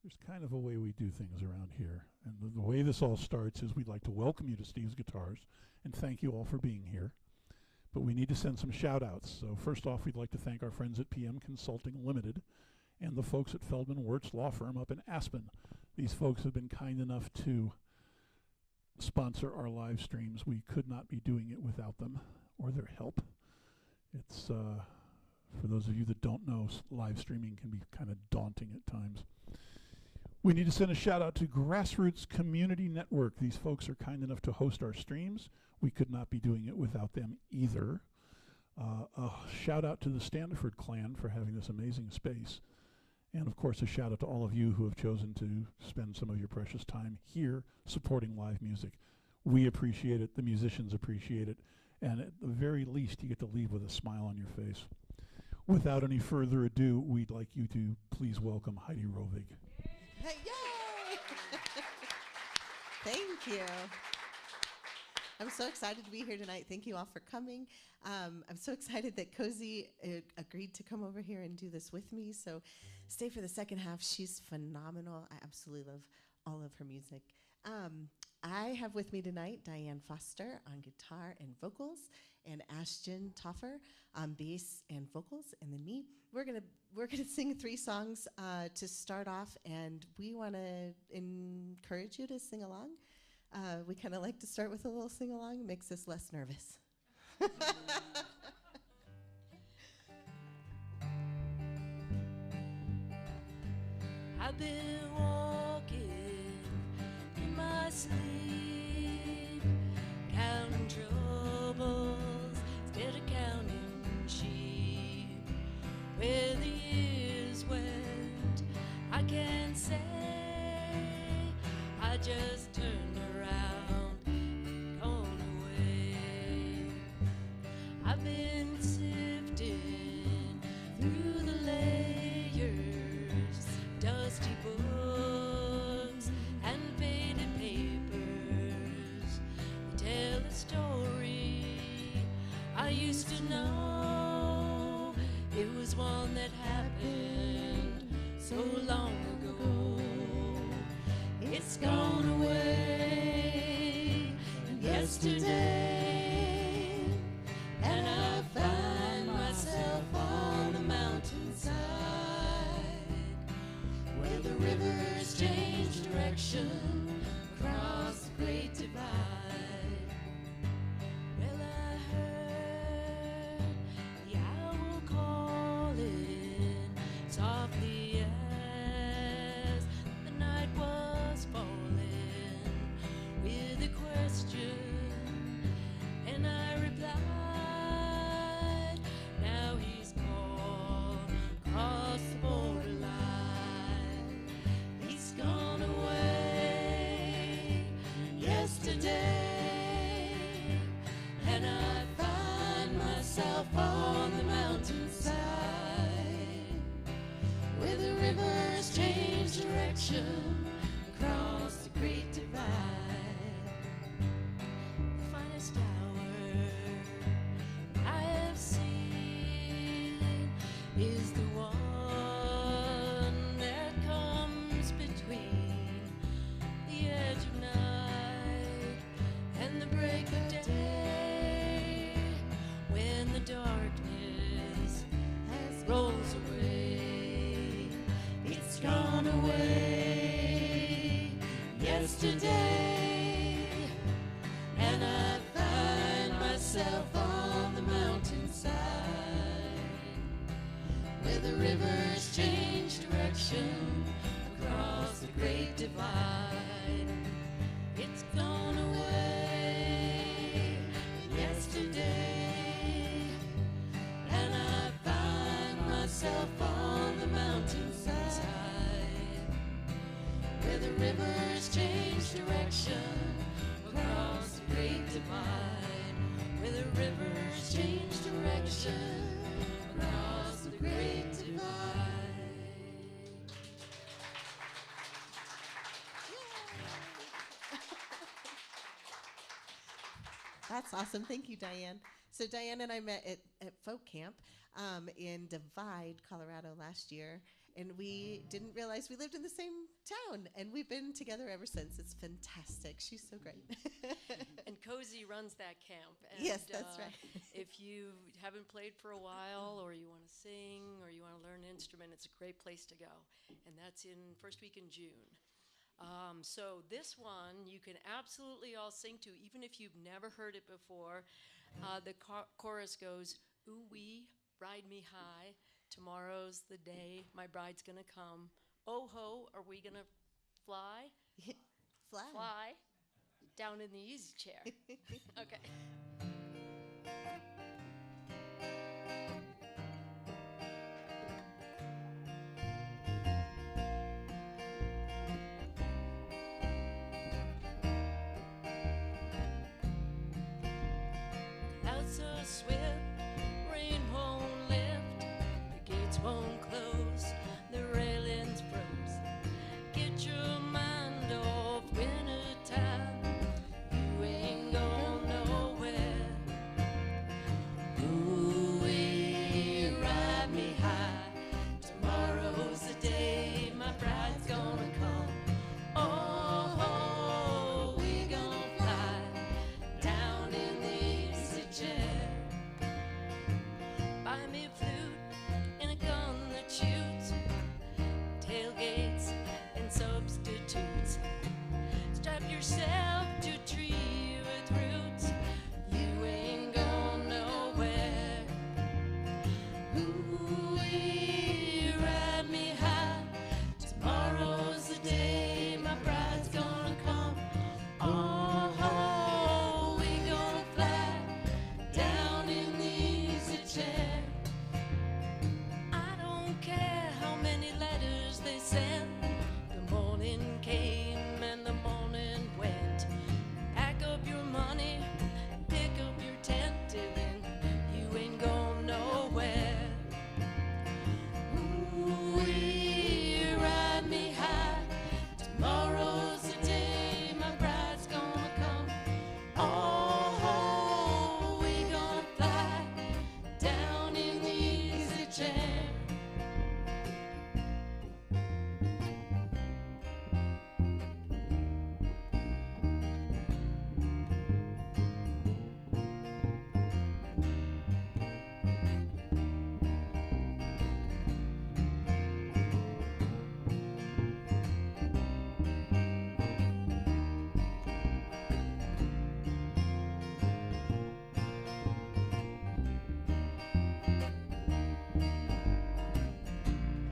There's kind of a way we do things around here. And the way this all starts is we'd like to welcome you to Steve's Guitars and thank you all for being here. But we need to send some shout outs. So first off, we'd like to thank our friends at PM Consulting Limited and the folks at Feldman Wirtz Law Firm up in Aspen. These folks have been kind enough to sponsor our live streams. We could not be doing it without them or their help. It's, for those of you that don't know, live streaming can be kind of daunting at times. We need to send a shout out to GrassRoots Community Network. These folks are kind enough to host our streams. We could not be doing it without them either. A shout out to the Standiford clan for having this amazing space. And of course, a shout out to all of you who have chosen to spend some of your precious time here supporting live music. We appreciate it. The musicians appreciate it. And at the very least, you get to leave with a smile on your face. Without any further ado, we'd like you to please welcome Heidi Rovig. Yay! Thank you. I'm so excited to be here tonight. Thank you all for coming. I'm so excited that Cozy agreed to come over here and do this with me. So stay for the second half. She's phenomenal. I absolutely love all of her music. I have with me tonight Diane Foster on guitar and vocals, and Ashton Toffer on bass and vocals, and then me. We're gonna sing 3 songs to start off, and we want to encourage you to sing along. We kind of like to start with a little sing along. It makes us less nervous. I've been walking in my sleep, counting troubles instead of counting sheep. Where the years went, I can't say. I just turned around and gone away. I've been sifting through the layers, dusty books and faded papers that tell a story I used to know. It was one that happened so long ago. It's gone away yesterday, and I find myself on the mountainside where the rivers change direction across the great divide. Well, I heard the owl calling softly as the night was falling with a question, and I replied, now he's gone across the borderline. He's gone away yesterday, and I find myself on the mountainside where the rivers change direction across the great divide. The finest hour I have seen is the one that comes between the edge of night and the break of day, when the darkness rolls away. It's gone away yesterday, and I find myself on the mountainside where the rivers change direction across the great divide. It's gone away yesterday, and I find myself on the mountainside where the rivers change direction across the great divide, where the rivers change direction across the great divide. That's awesome. Thank you, Diane. So Diane and I met at folk camp in Divide, Colorado last year. and we didn't realize we lived in the same town, and we've been together ever since. It's fantastic. She's so great. And Cozy runs that camp. And, Yes, that's right. If you haven't played for a while, or you want to sing, or you want to learn an instrument, it's a great place to go. And that's in first week in June. So this one you can absolutely all sing to, even if you've never heard it before. The chorus goes, "Ooh wee, ride me high. Tomorrow's the day my bride's gonna come. Oh ho, are we gonna fly? Fly. Fly down in the easy chair." Okay. Clouds so swift, rain won't lift, the gates won't close, the railings froze. Get your mind off winter time, you ain't going nowhere. Ooh, ride me high, tomorrow's the day my bride's gonna come. Oh, we gonna fly down in the easy chair. Buy me a flute and a gun that shoots, tailgates and substitutes. Strap yourself to a tree with roots, you ain't going nowhere. Ooh, ride me high, tomorrow's the day my bride's gonna come. Oh, we gonna fly down in the easy chair. I don't care how many letters they sent, the morning came and the morning went. Pack up your money, pick up your tent, Dylan, you ain't going nowhere. Ooh, ride me high, tomorrow's the day my bride's gonna come. Oh, we gonna fly down in the easy chair.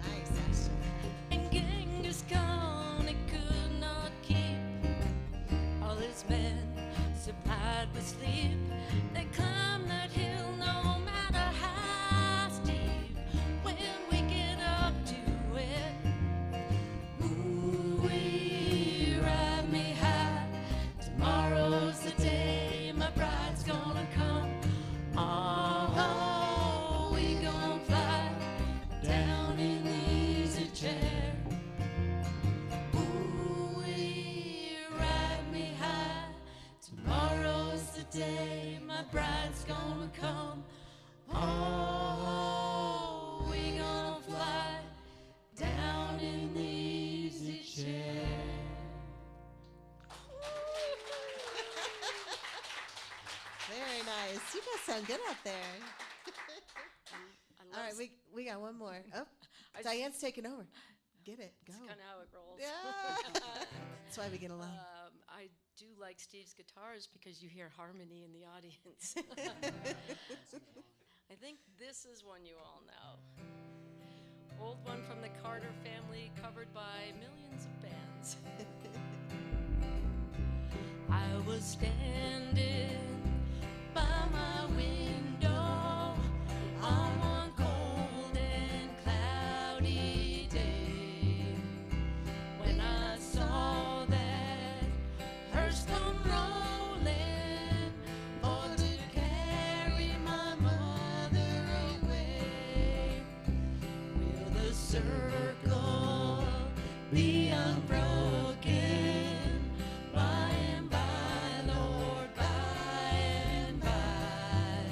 Nice, Ashton. And Genghis Khan, he could not keep all his men supplied with sleep. They climb that hill no matter how steep. When we get up to it, ooh, ride me high, tomorrow's the day my bride's gonna come. Oh, we gonna fly down in the easy chair. Ooh, ride me high, tomorrow's the day my bride's gonna come. Oh, we gonna fly down in the easy chair. Very nice. You guys sound good out there. I love All right, we got one more. Oh, I just- Diane's taking over. Get it. Go. That's kind of how it rolls. Yeah. That's why we get along. I do like Steve's guitars because you hear harmony in the audience. I think this is one you all know. Old one from the Carter family, covered by millions of bands. I was standing by my window on one cold and cloudy day when I saw that hearse come rolling for to carry my mother away. Will the circle be unbroken by and by, Lord, by and by?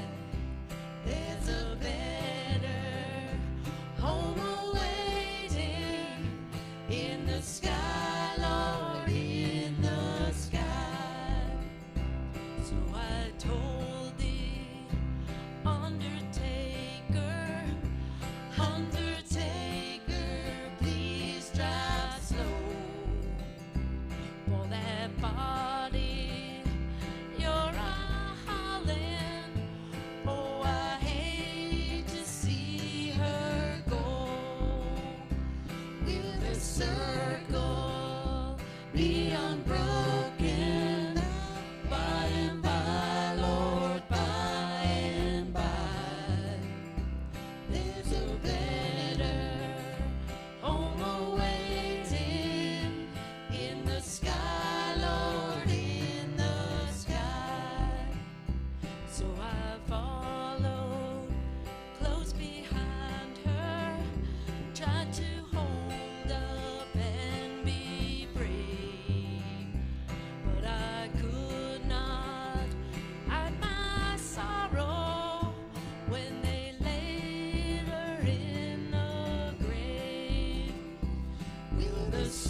There's a better home awaiting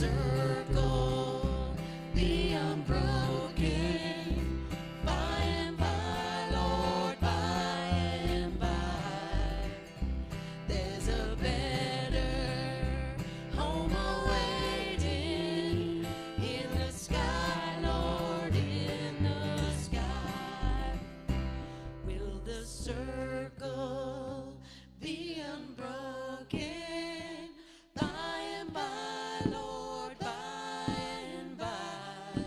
circle be unbroken. By and by, Lord, by and by, there's a better home awaiting in the sky, Lord, in the sky. Will the circle be unbroken? By and by, Lord, by and by,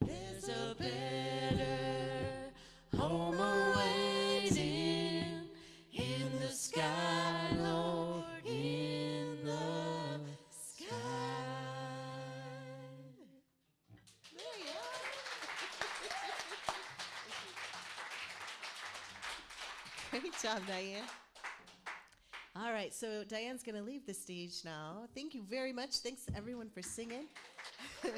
there's a better home awaiting in the sky, Lord, in the sky. There you are. Great job, Diane. All right, so Diane's going to leave the stage now. Thank you very much. Thanks, everyone, for singing. Woo.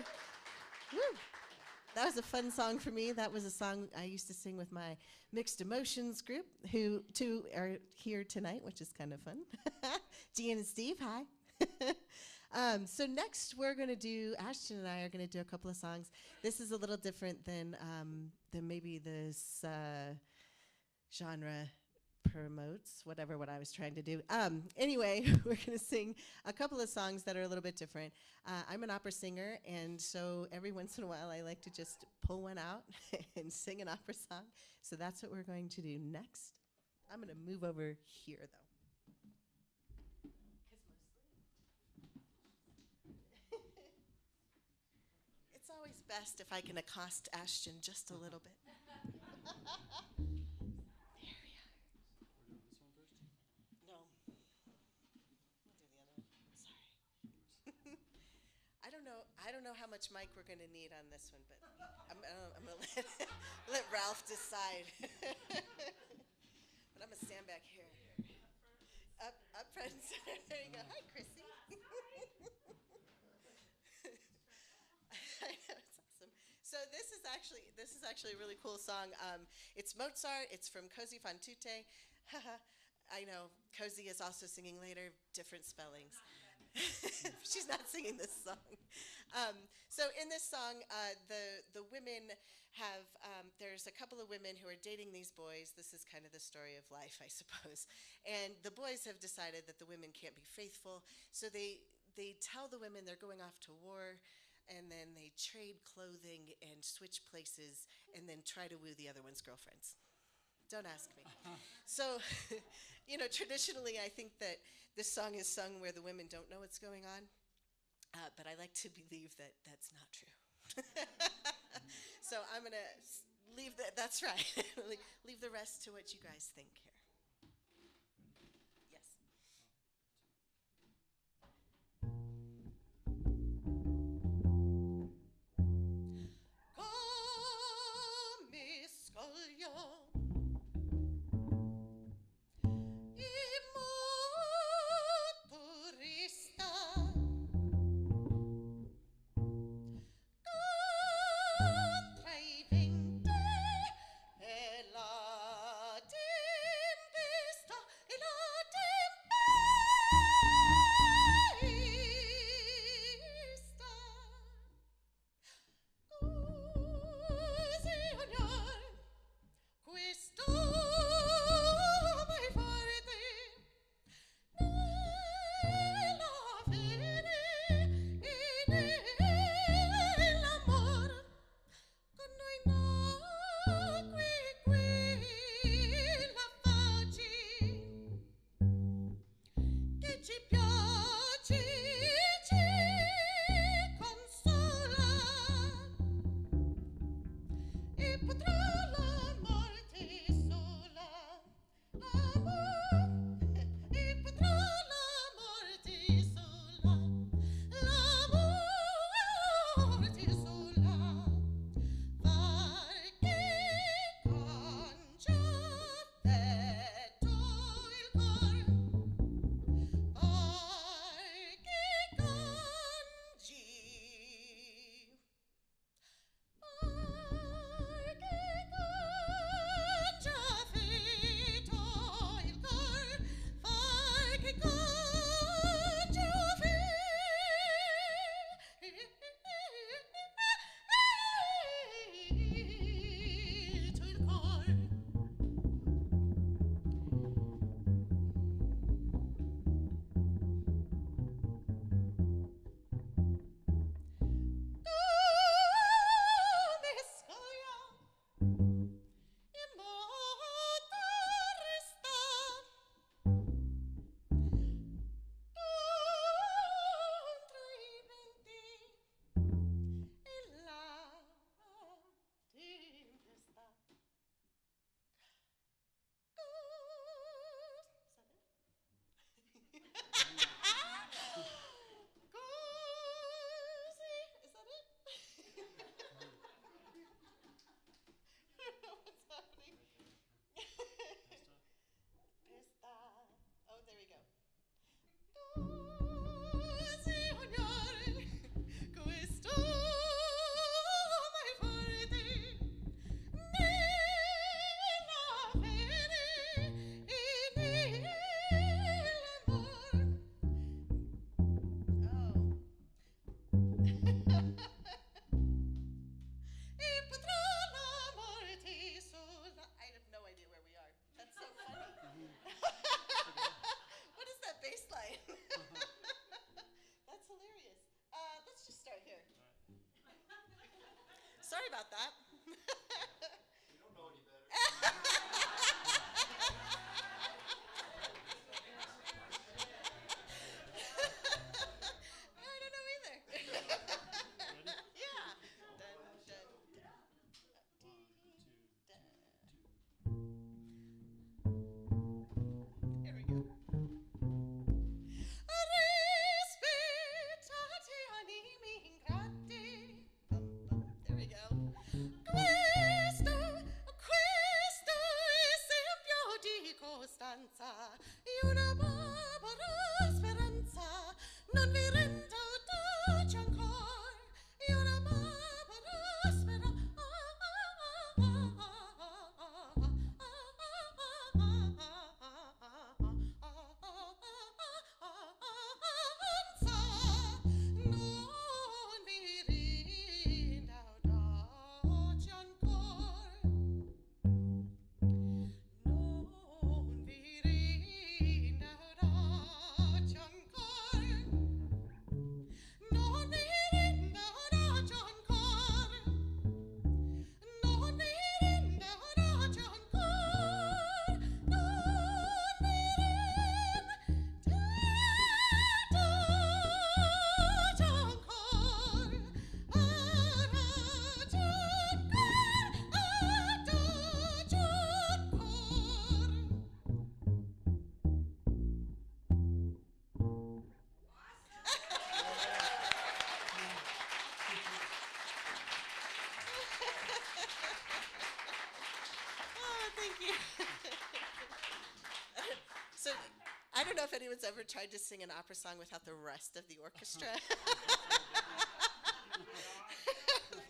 That was a fun song for me. That was a song I used to sing with my Mixed Emotions group, who two are here tonight, which is kind of fun. Dean and Steve, hi. So next we're going to do, Ashton and I are going to do a couple of songs. This is a little different than maybe this genre promotes, whatever what I was trying to do. Anyway, we're going to sing a couple of songs that are a little bit different. I'm an opera singer, and so every once in a while I like to just pull one out and sing an opera song. So that's what we're going to do next. I'm going to move over here, though. It's always best if I can accost Ashton just a little bit. No. We'll do the other one. Sorry. I don't know how much mic we're going to need on this one, but I'm going to let Ralph decide. But I'm going to stand back here. Up front and center. There you go. Hi, Chrissy. I know, it's awesome. So this is actually a really cool song. It's Mozart. It's from Così fan tutte. I know, Cozy is also singing later, different spellings. She's not singing this song. So in this song, the women have, there's a couple of women who are dating these boys. This is kind of the story of life, I suppose. And the boys have decided that the women can't be faithful, so they tell the women they're going off to war, and then they trade clothing and switch places and then try to woo the other one's girlfriends. Don't ask me. So, traditionally I think that this song is sung where the women don't know what's going on, but I like to believe that that's not true. So I'm going to leave that, that's right, leave the rest to what you guys think here. Yes. Come scoglio know if anyone's ever tried to sing an opera song without the rest of the orchestra.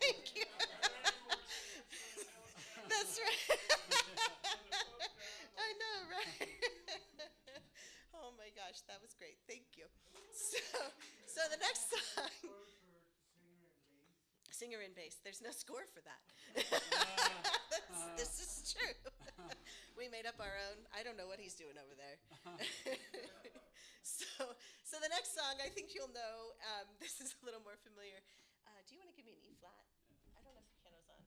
Thank you. That's right. I know, right? Oh my gosh, that was great. Thank you. So the next song, singer and bass. There's no score for that. This is true. We made up our own. I don't know what he's doing over there. So the next song, I think you'll know. This is a little more familiar. Do you want to give me an E flat? I don't know if the piano's on.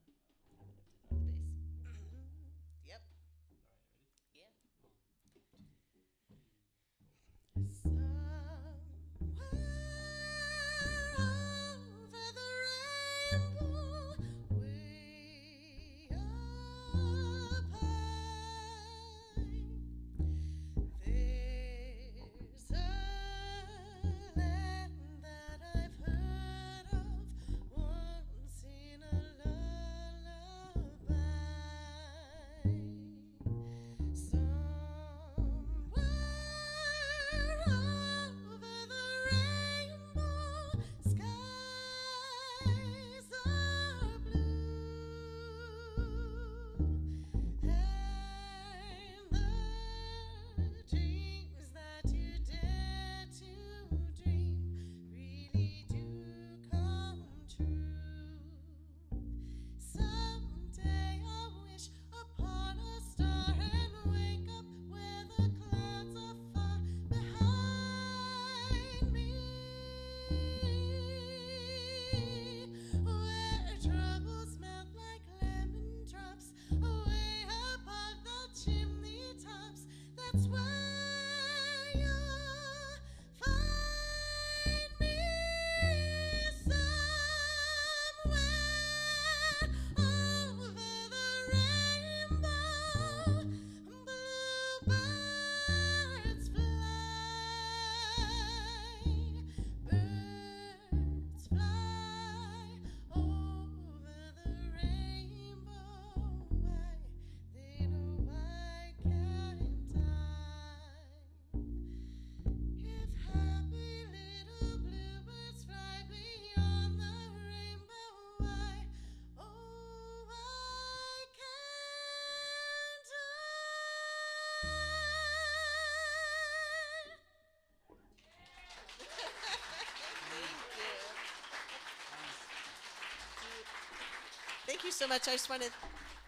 On the bass. Yep. Yeah. Somewhere over the rainbow, way up high, there's a land that I've heard of once in a lullaby. Somewhere over the rainbow, skies are blue, and the dreams that you dare to dream really do come true. Someday I'll wish upon a star and wake up where the clouds are far behind me, where troubles melt like lemon drops away above the chimney tops. That's where you'll find me, somewhere over the rainbow. Bluebirds fly, birds fly over the rainbow. Why? They know why can't I? If happy little bluebirds fly beyond the rainbow, why? Oh, why can't I? Thank you so much. I just want to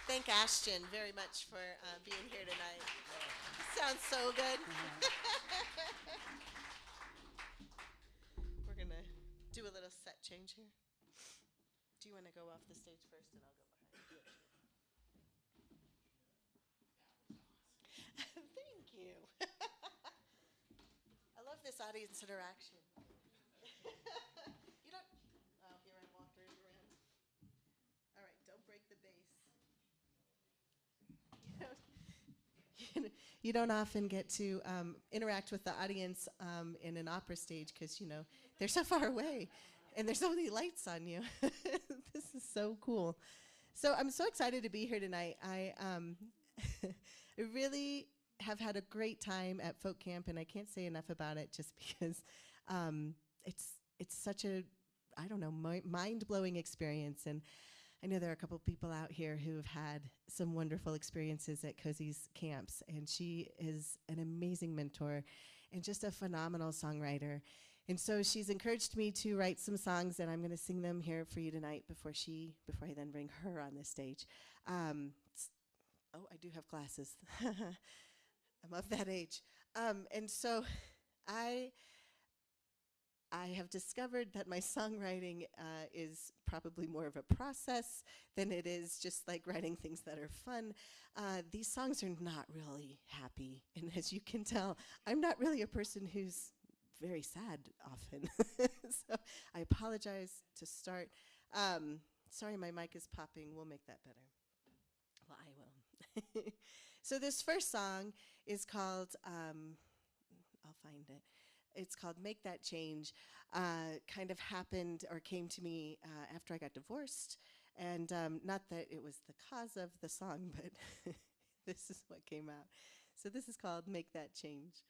thank Ashton very much for being here tonight. Sounds so good. We're going to do a little set change here. Do you want to go off the stage first and I'll go behind? Thank you. I love this audience interaction. You don't. Oh, here I walked right around. All right, don't break the bass. You don't often get to interact with the audience in an opera stage because, you know, they're so far away and there's so many lights on you. This is so cool. So I'm so excited to be here tonight. I really have had a great time at folk camp, and I can't say enough about it just because it's such a, I don't know, mind-blowing experience. And I know there are a couple people out here who have had some wonderful experiences at Cozy's camps, and she is an amazing mentor and just a phenomenal songwriter. And so she's encouraged me to write some songs, and I'm going to sing them here for you tonight before I then bring her on this stage. Oh, I do have glasses. I'm of that age. And so I have discovered that my songwriting is probably more of a process than it is just like writing things that are fun. These songs are not really happy. And as you can tell, I'm not really a person who's very sad often. So I apologize to start. Sorry, my mic is popping. We'll make that better. Well, I will. So this first song is called, I'll find it. It's called Make That Change. Kind of happened or came to me after I got divorced. And not that it was the cause of the song, but this is what came out. So this is called Make That Change.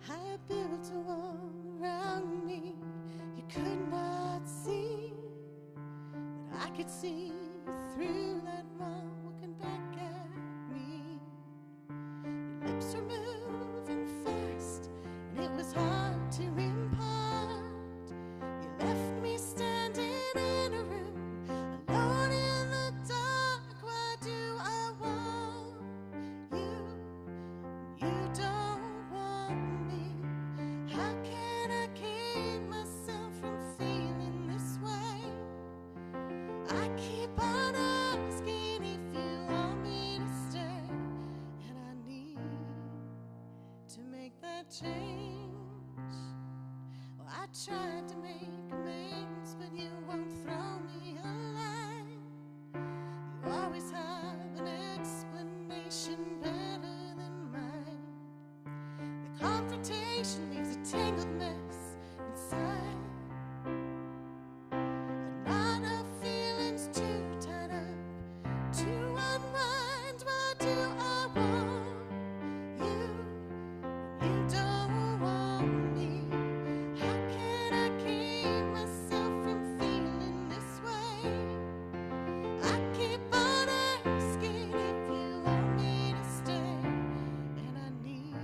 I built a wall around me you could not see, but I could see through that wall looking back at me. Your lips were moving fast and it was hard to impart. You left me standing in a room alone in the dark. Why do I want you? You don't want me. How can I keep myself from feeling this way? I keep on asking if you want me to stay, and I need to make that change. Well, I tried to make amends, but you won't throw me a line. You always have an explanation better than mine. The confrontation leaves a tangled mess inside. A knot of feelings too tied up to unwind. Why do I want you? You don't want me. How can I keep myself from feeling this way? I keep on asking if you want me to stay, and I need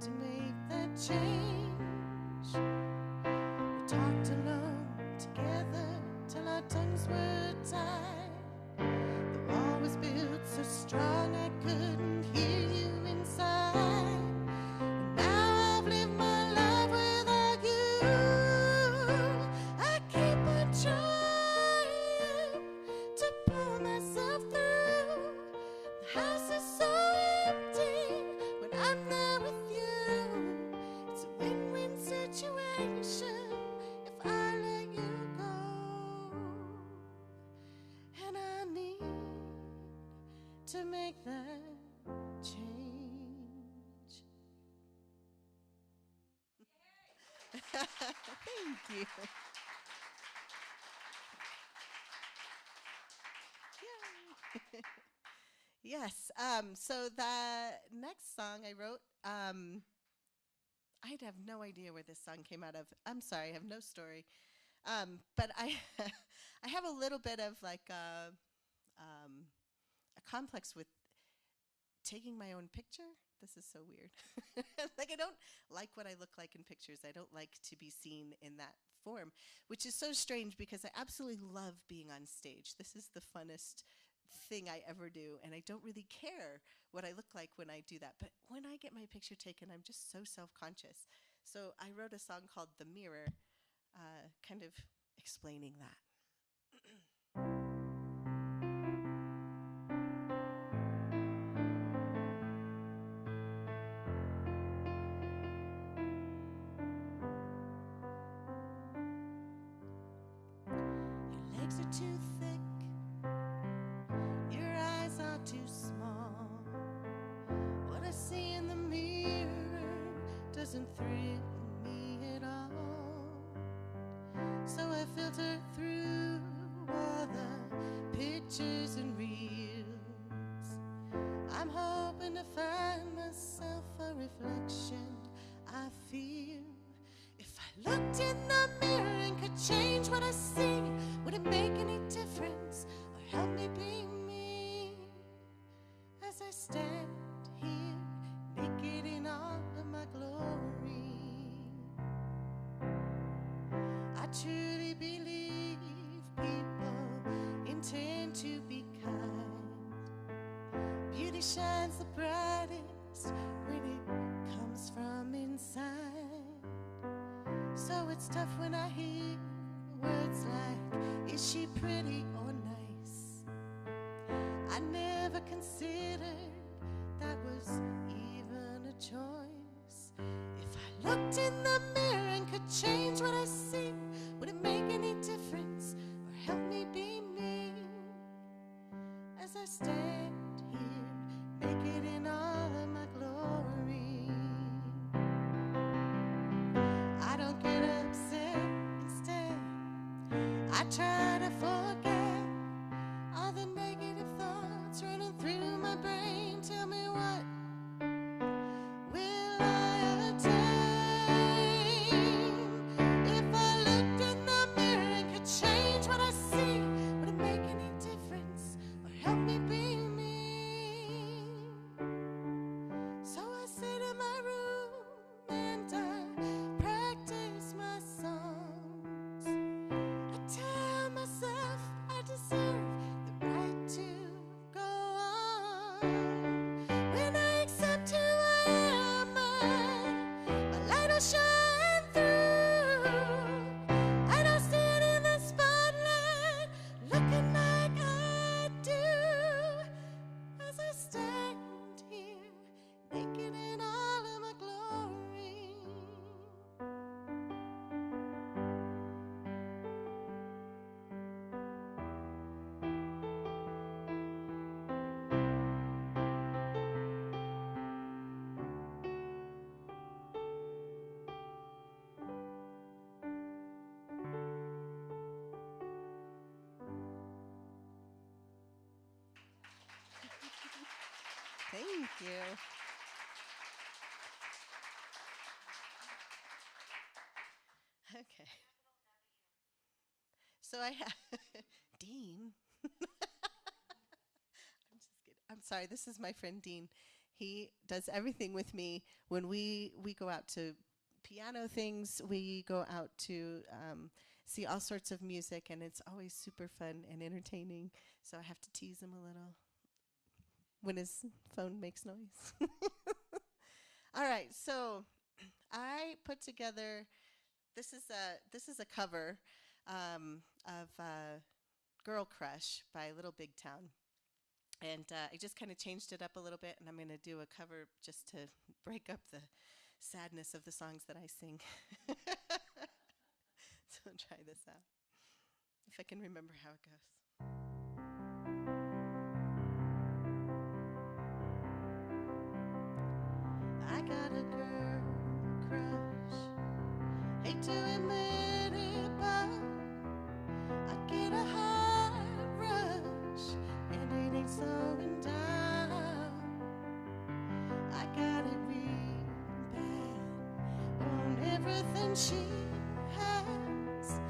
to make that change. We talked alone together till our tongues were tied. The wall was built so strong I couldn't hear you inside. And now I've lived my life without you. I keep on trying to pull myself through. The house is so empty when I'm there with you. It's a win-win situation if I let you go. And I need to make that change. Thank you. Yay. Yes. So the next song I wrote, I'd have no idea where this song came out of. I'm sorry, I have no story. But I, I have a little bit of like a complex with taking my own picture. This is so weird. Like, I don't like what I look like in pictures. I don't like to be seen in that form, which is so strange because I absolutely love being on stage. This is the funnest thing I ever do, and I don't really care what I look like when I do that. But when I get my picture taken, I'm just so self-conscious. So I wrote a song called The Mirror, kind of explaining that. Your legs are too thick, your eyes are too small. What I see in the mirror doesn't thrill me at all. So I filter through all the pictures and reels. I'm hoping to find myself a reflection I feel. If I looked in the mirror and could change what I see, would it make any difference or help me be me? As I stand here, naked in all of my glory, I truly believe people intend to be kind. Beauty shines the brightest when it comes from inside. So it's tough when I hear words like, is she pretty or nice? I never considered that was even a choice. If I looked in the mirror and could change what I see, would it make any difference try to forget all the negative thoughts running through my brain. Tell me, what will I attain if I looked in the mirror and could change what I see? Would it make any difference or help me be me? So I sit in my room and I practice my songs. I tell myself I deserve the right to go on. When I accept who I am, my light will shine through. I don't stand in the spotlight looking like I do, as I stand here naked in all of my glory. Thank you. Okay. So I have Dean. I'm just kidding. I'm sorry. This is my friend Dean. He does everything with me. When we go out to piano things, we go out to see all sorts of music, and it's always super fun and entertaining. So I have to tease him a little when his phone makes noise. All right. So I put together. This is a cover of Girl Crush by Little Big Town. And I just kind of changed it up a little bit, and I'm going to do a cover just to break up the sadness of the songs that I sing. So try this out, if I can remember how it goes. I got a girl crush. Hate to admit it, but I get a heart rush, and it ain't slowing down. I got it real bad on everything she has.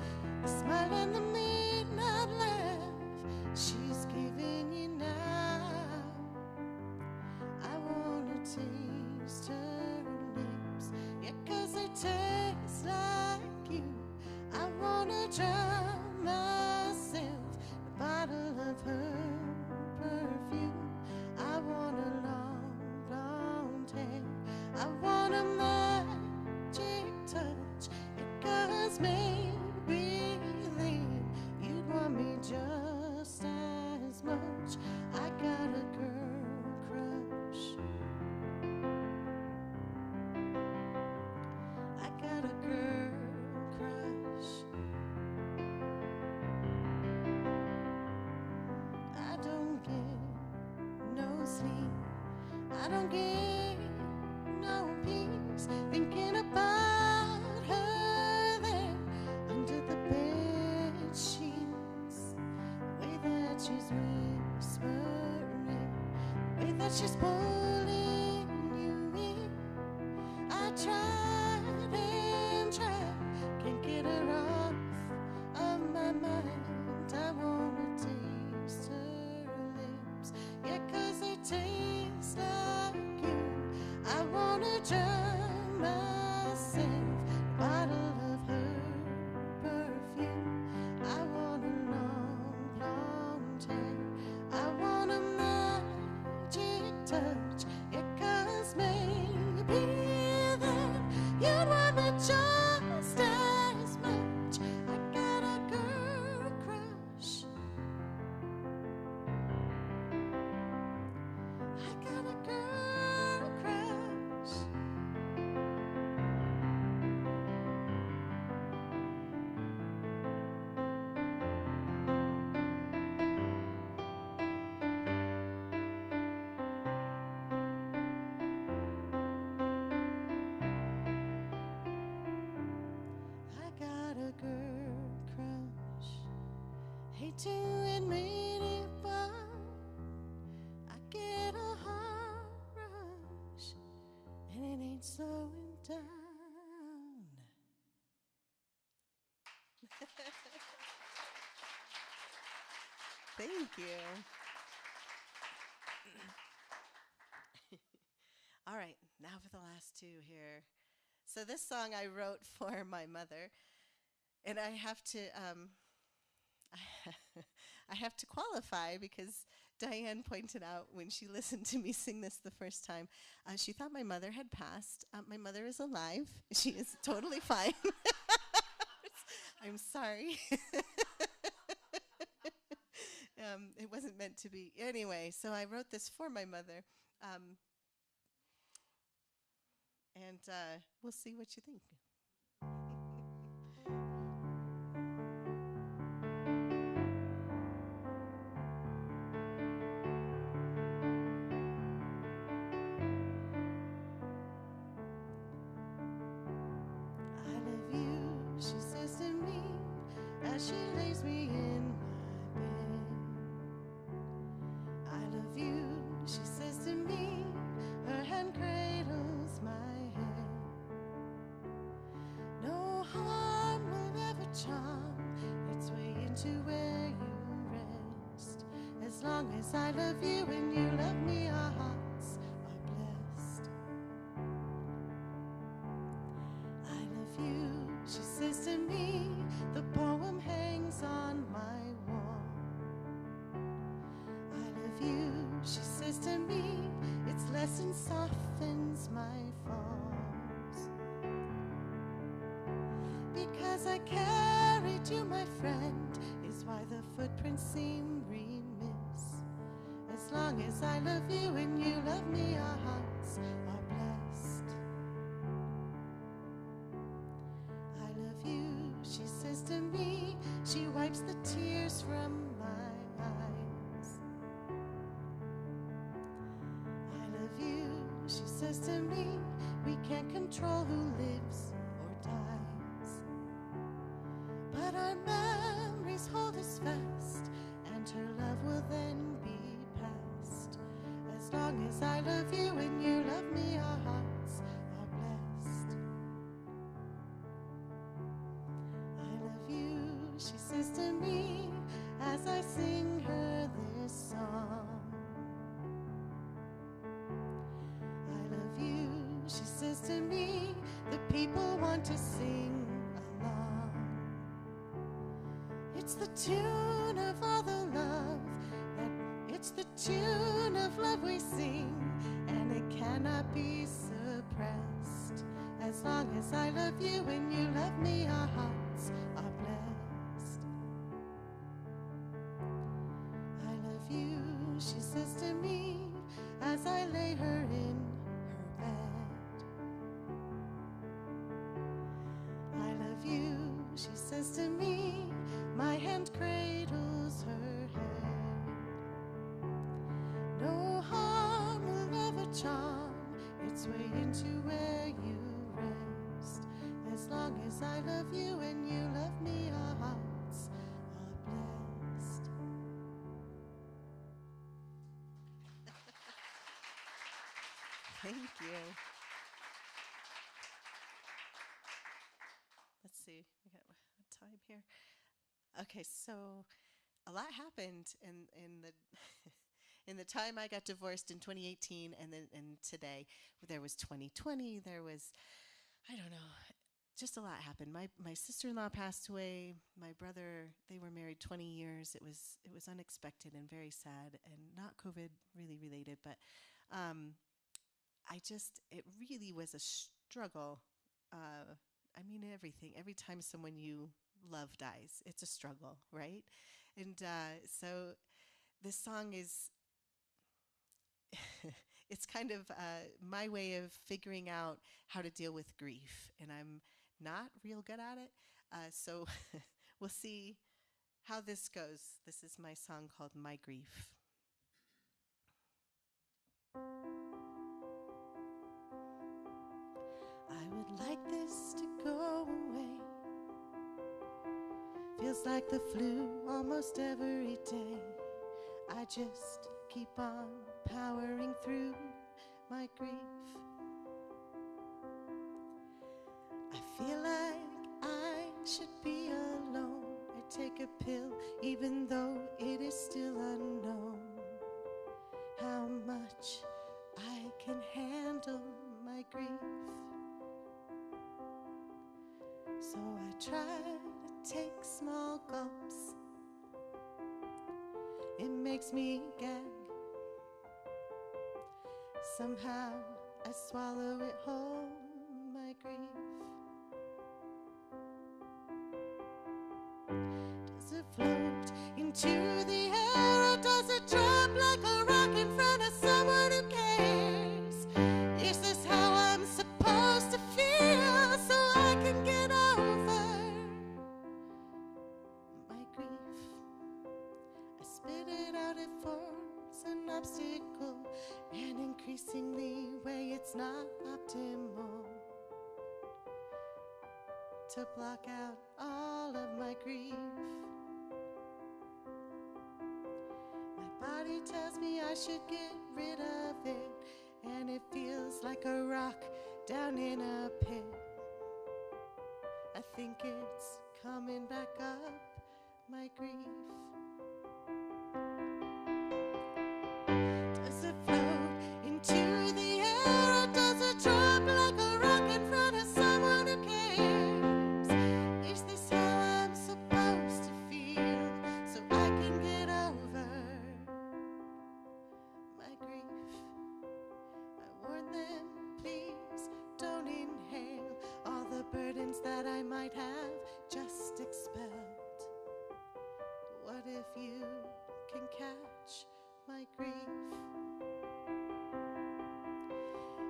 The smile and the midnight laugh she's giving you now. I wanna taste her lips, yeah, 'cause they taste like you. I wanna drown myself in a bottle of her perfume. I want a long blonde hair. I want a magic touch, yeah, 'cause maybe then you'd want me just as much. I got a girl crush. I got a girl crush. I don't get no sleep. I don't get no peace thinking about her there under the bed sheets. The way that she's whispering, the way that she's pulling you in. I tried and tried, can't get her off of my mind. I wanna taste her lips, yeah, 'cause they taste like you. I wanna drown myself in a bottle of her perfume. I want a long blonde hair. I want a magic touch, yeah, 'cause maybe then hate to admit it, but I get a heart rush, and it ain't slowing down. Thank you. All right, now for the last two here. So this song I wrote for my mother, and I have to I have to qualify because Diane pointed out when she listened to me sing this the first time, she thought my mother had passed. My mother is alive. She is totally fine. I'm sorry. It wasn't meant to be. Anyway, so I wrote this for my mother. And we'll see what you think. I love you, she says to me, as she lays me in my bed. I love you, she says to me, her hand cradles my head. No harm will ever charm its way into where you rest. As long as I love you and you love me, our hearts are blessed. I love you, she says to me, the poem hangs on my wall. I love you, she says to me, its lesson softens my falls. Because I carried you, my friend, is why the footprints seem remiss. As long as I love you and you love me, our hearts are blessed. I love you, she says to me, she wipes the tears from my eyes. I love you, she says to me, we can't control who lives or dies. But our memories hold us fast, and her love will then be past. As long as I love you and you love me, our hearts are blessed. I love you, she says to me, as I sing her this song. I love you, she says to me, the people want to sing along. It's the tune of all the love, it's the tune of love we sing, and it cannot be suppressed. As long as I love you and you love me, our hearts are blessed. I love you, she says to me, as I lay her in her bed. I love you, she says to me, my hand cradles her head. No harm will ever charm its way into where you rest. As long as I love you and you love me, our hearts are blessed. Thank you. Let's see, we got time here. Okay, so a lot happened in the in the time I got divorced in 2018 and then today. There was 2020, there was, I don't know, just a lot happened. My sister-in-law passed away, my brother, they were married 20 years. It was unexpected and very sad and not COVID really related, but it really was a struggle. I mean, everything. Every time someone you love dies, it's a struggle, right? And so this song is, it's kind of my way of figuring out how to deal with grief. And I'm not real good at it. So we'll see how this goes. This is my song called My Grief. I would like this to go away. Feels like the flu almost every day. I just keep on powering through my grief. I feel like I should be alone. I take a pill even though it is still unknown how much I can handle my grief. So I try to take small gulps. It makes me gag. Somehow I swallow it whole, my grief. Does it float into the air, or does it drop like a rock in front of someone who cares? Is this how I'm supposed to feel so I can get over my grief? I spit it out, it forms an obstacle, and increasingly way it's not optimal to block out all of my grief. My body tells me I should get rid of it, and it feels like a rock down in a pit. I think it's coming back up, my grief. Does it float into the air, or does it drop like a rock in front of someone who cares? Is this how I'm supposed to feel so I can get over my grief? I warn them, please don't inhale all the burdens that I might have just expelled. What if you can catch my grief?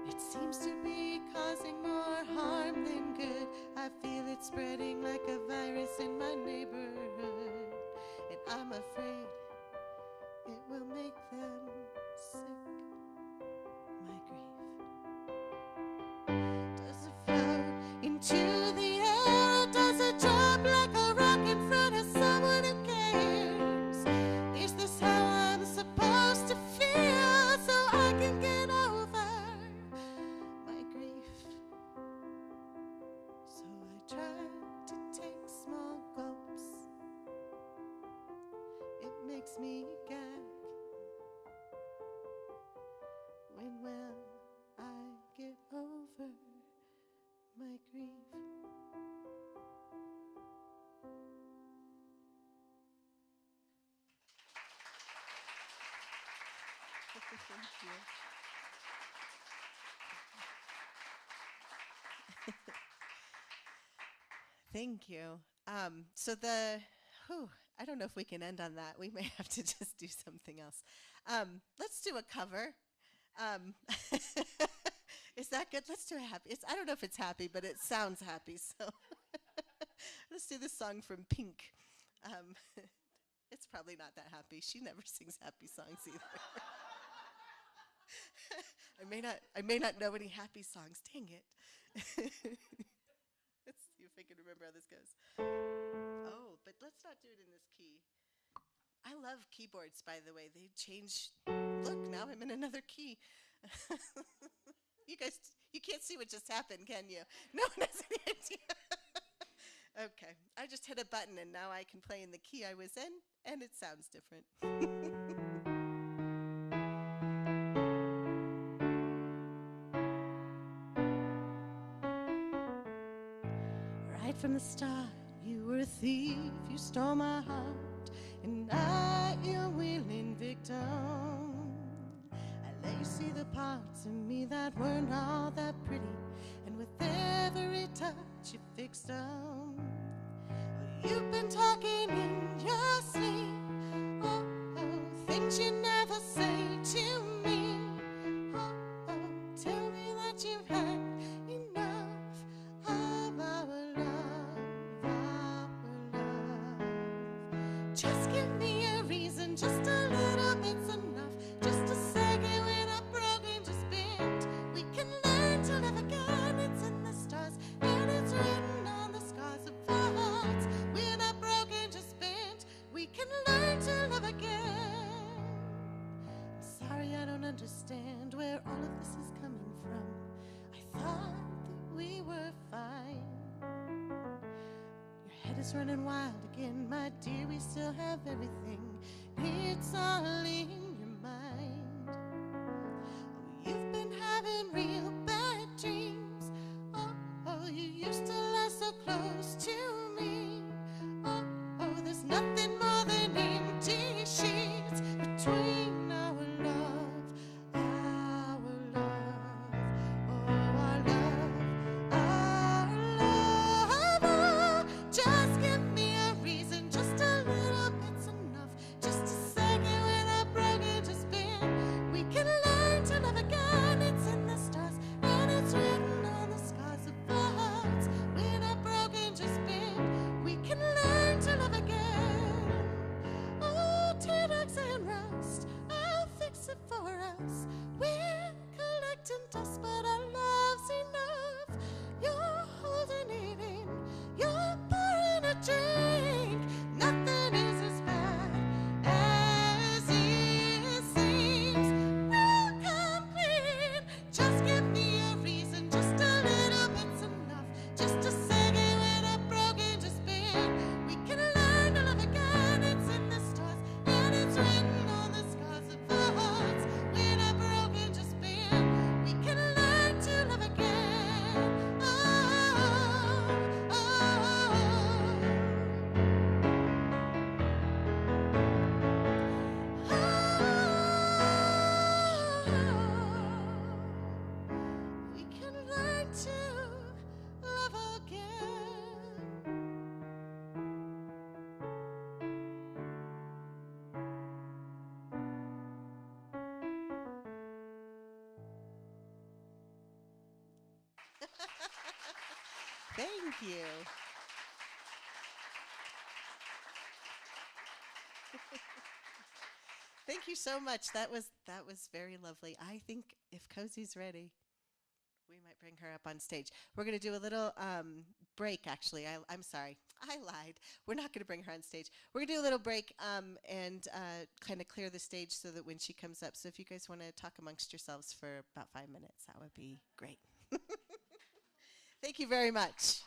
It seems to be causing more harm than good. I feel it spreading like a virus in my neighborhood, and I'm afraid it will make them sick, my grief. Does it float into the air, or does it drop like a rock in front of someone who cares? Is this how I'm supposed to feel so I can get over my grief? So I try to take small gulps. It makes me gag. When will I get over my grief? Thank you. Thank you. I don't know if we can end on that. We may have to just do something else. Let's do a cover. Is that good? Let's do a happy. I don't know if it's happy, but it sounds happy. So let's do this song from Pink. It's probably not that happy. She never sings happy songs either. I may not know any happy songs. Dang it. Let's see if I can remember how this goes. Oh, but let's not do it in this key. I love keyboards, by the way. They change. Look, now I'm in another key. You guys, you can't see what just happened, can you? No one has any idea. Okay, I just hit a button and now I can play in the key I was in, and it sounds different. Right from the start, you were a thief, you stole my heart, and I, your willing victim. I let you see the parts of me that weren't all that pretty, and with every touch you fixed them. Oh, you've been talking in your sleep, oh, oh, things you never say to me. Oh, oh, tell me that you've had enough of our love, our love. Just give me a reason, just a little bit's enough, just a second when I'm broken, just bend. We can learn to live again, it's in the stars, and it's written on the scars of our hearts. We're not broken, understand where all of this is coming from. I thought that we were fine. Your head is running wild again, my dear. We still have everything. It's all in your mind. Oh, you've been having real bad dreams. Oh, you used to lie so close to me. Oh, there's nothing more than empty sheets between our love, our love, oh, our love, our love. Oh, just give me a reason, just a little bit's enough. Just a second when I'm broken, just been. We can learn to love again. It's in the stars and it's written on the scars of our hearts. When I'm broken, just been. We can learn to love again. Oh, tear ducts and rust, I'll fix it for us. We're collecting dust, but our love's enough. You're holding it in, you're pouring a drink. Nothing is as bad as it seems. We'll come clean. Just give me a reason, just a little bit's enough. Just a second when I'm broken, just been. We can learn to love again. It's in the stars and it's written on the scars of our hearts. When I'm broken, just been. We can learn to love again. Oh, oh, oh. We can learn to love again. Thank you. Thank you so much. That was very lovely. I think if Cozy's ready, we might bring her up on stage. We're going to do a little break, actually. I'm sorry. I lied. We're not going to bring her on stage. We're going to do a little break and kind of clear the stage so that when she comes up, so if you guys want to talk amongst yourselves for about 5 minutes, that would be great. Thank you very much.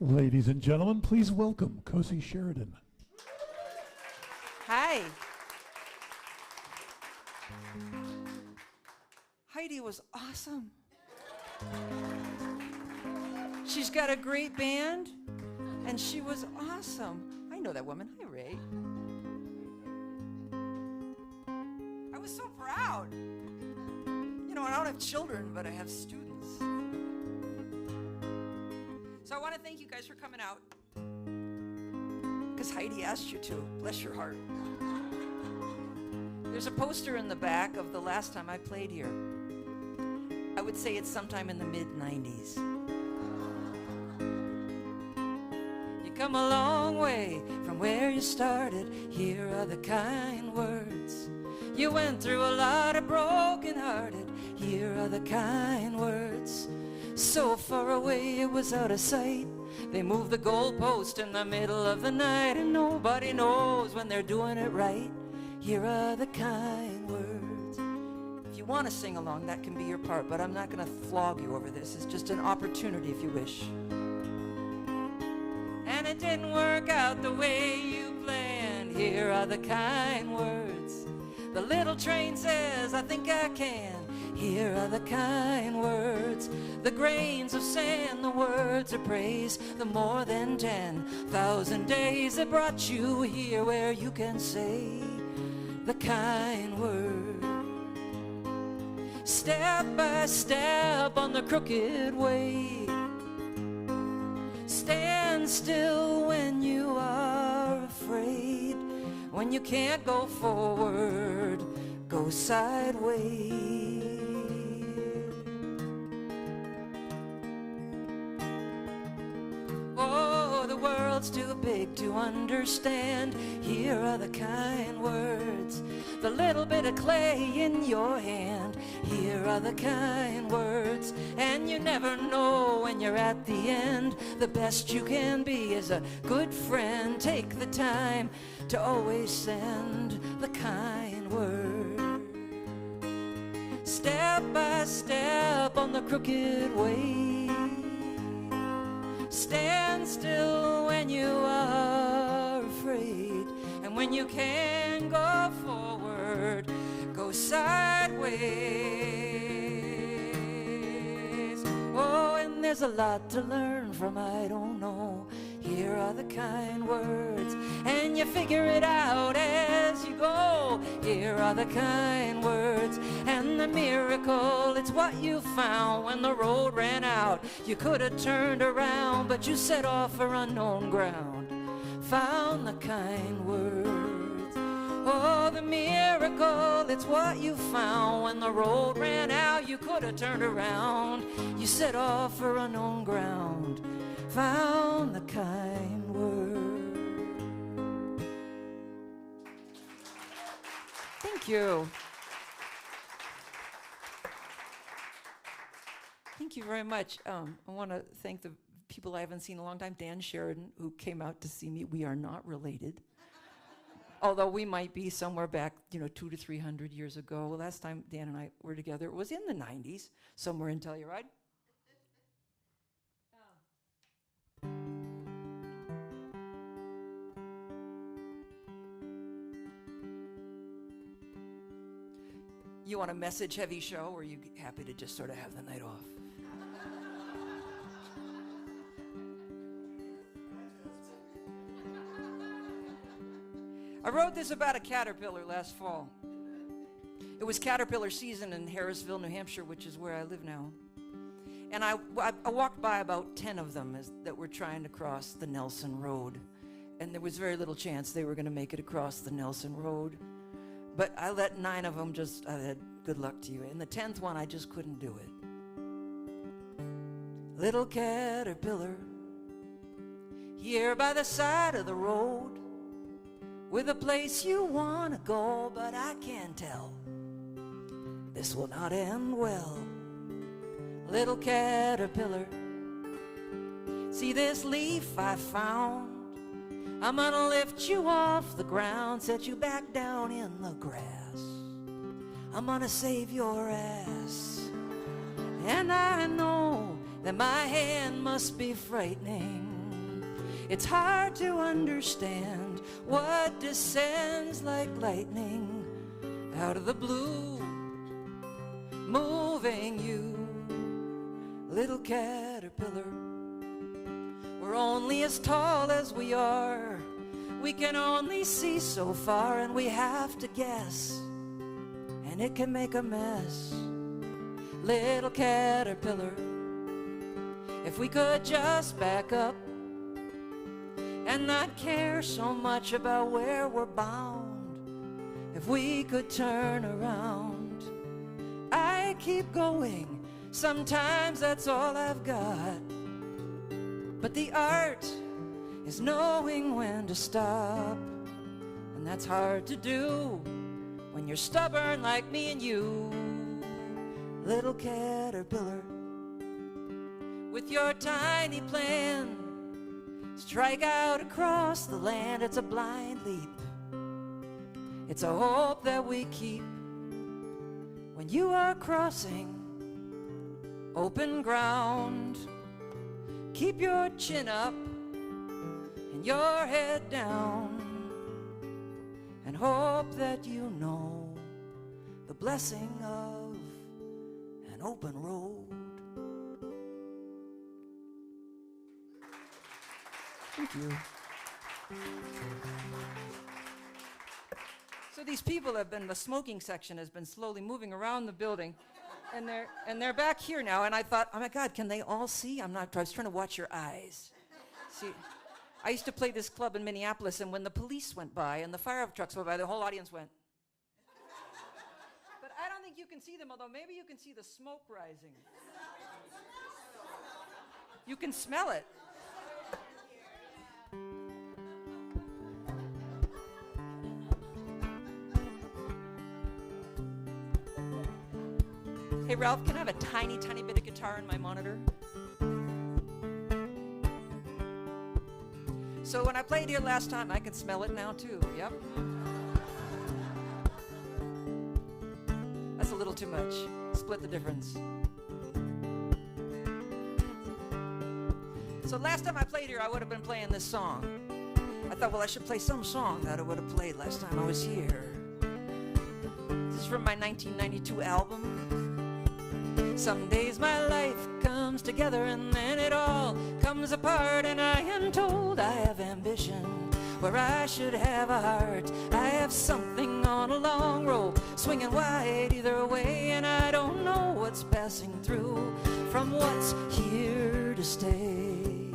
Ladies and gentlemen, please welcome Cozy Sheridan. Hi. Heidi was awesome. She's got a great band, and she was awesome. I know that woman. Hi, Ray. I was so proud. You know, I don't have children, but I have students. So I want to thank you guys for coming out. Because Heidi asked you to. Bless your heart. There's a poster in the back of the last time I played here. I would say it's sometime in the mid-90s. You come a long way from where you started. Here are the kind words. You went through a lot of broken-hearted. Here are the kind words. So far away it was out of sight. They moved the goalpost in the middle of the night, and nobody knows when they're doing it right. Here are the kind words. If you want to sing along, that can be your part, but I'm not going to flog you over this. It's just an opportunity if you wish. And it didn't work out the way you planned. Here are the kind words. The little train says, I think I can. Here are the kind words. The grains of sand, the words of praise. The more than 10,000 days that brought you here where you can say the kind word. Step by step on the crooked way. Stand still when you are afraid. When you can't go forward, go sideways. Oh, the world's too big to understand. Here are the kind words. The little bit of clay in your hand. Here are the kind words. And you never know when you're at the end. The best you can be is a good friend. Take the time to always send the kind word. Step by step on the crooked way. Stand still when you are afraid. And when you can go forward, go sideways. Oh, and there's a lot to learn from I don't know. Here are the kind words, and you figure it out as you go. Here are the kind words, and the miracle, it's what you found when the road ran out. You could have turned around, but you set off for unknown ground. Found the kind words. Oh, the miracle, it's what you found when the road ran out. You could have turned around. You set off for unknown ground. Found the kind word. Thank you. Thank you very much. I want to thank the people I haven't seen in a long time. Dan Sheridan, who came out to see me. We are not related. Although we might be somewhere back, 200 to 300 years ago. Last time Dan and I were together, it was in the 90s, somewhere in Telluride. You want a message-heavy show, or are you happy to just sort of have the night off? I wrote this about a caterpillar last fall. It was caterpillar season in Harrisville, New Hampshire, which is where I live now. And I walked by about 10 of them that were trying to cross the Nelson Road. And there was very little chance they were going to make it across the Nelson Road. But I let 9 of them I said, good luck to you. And the 10th one, I just couldn't do it. Little caterpillar, here by the side of the road, with a place you want to go, but I can tell this will not end well. Little caterpillar, see this leaf I found? I'm gonna lift you off the ground, set you back down in the grass. I'm gonna save your ass. And I know that my hand must be frightening, It's hard to understand what descends like lightning out of the blue, moving you, little caterpillar. We're only as tall as we are. We can only see so far, and we have to guess, and it can make a mess. Little caterpillar, if we could just back up and not care so much about where we're bound, if we could turn around. I keep going, sometimes that's all I've got, but the art is knowing when to stop, and that's hard to do when you're stubborn like me and you. Little caterpillar, with your tiny plan, strike out across the land. It's a blind leap, it's a hope that we keep when you are crossing open ground. Keep your chin up and your head down, and hope that you know the blessing of an open road. Thank you. So these people have been, the smoking section has been slowly moving around the building, and they're back here now, and I thought, oh my God, can they all see? I was trying to watch your eyes. See, I used to play this club in Minneapolis, and when the police went by and the fire trucks went by, the whole audience went. But I don't think you can see them, although maybe you can see the smoke rising. You can smell it. Hey, Ralph, can I have a tiny, tiny bit of guitar in my monitor? So when I played here last time, I can smell it now too, yep. That's a little too much. Split the difference. So last time I played here, I would have been playing this song. I thought, well, I should play some song that I would have played last time I was here. This is from my 1992 album. Some days my life comes together and then it all comes apart, and I am told I have ambition where I should have a heart. I have something on a long rope swinging wide either way, and I don't know what's passing through from what's here to stay.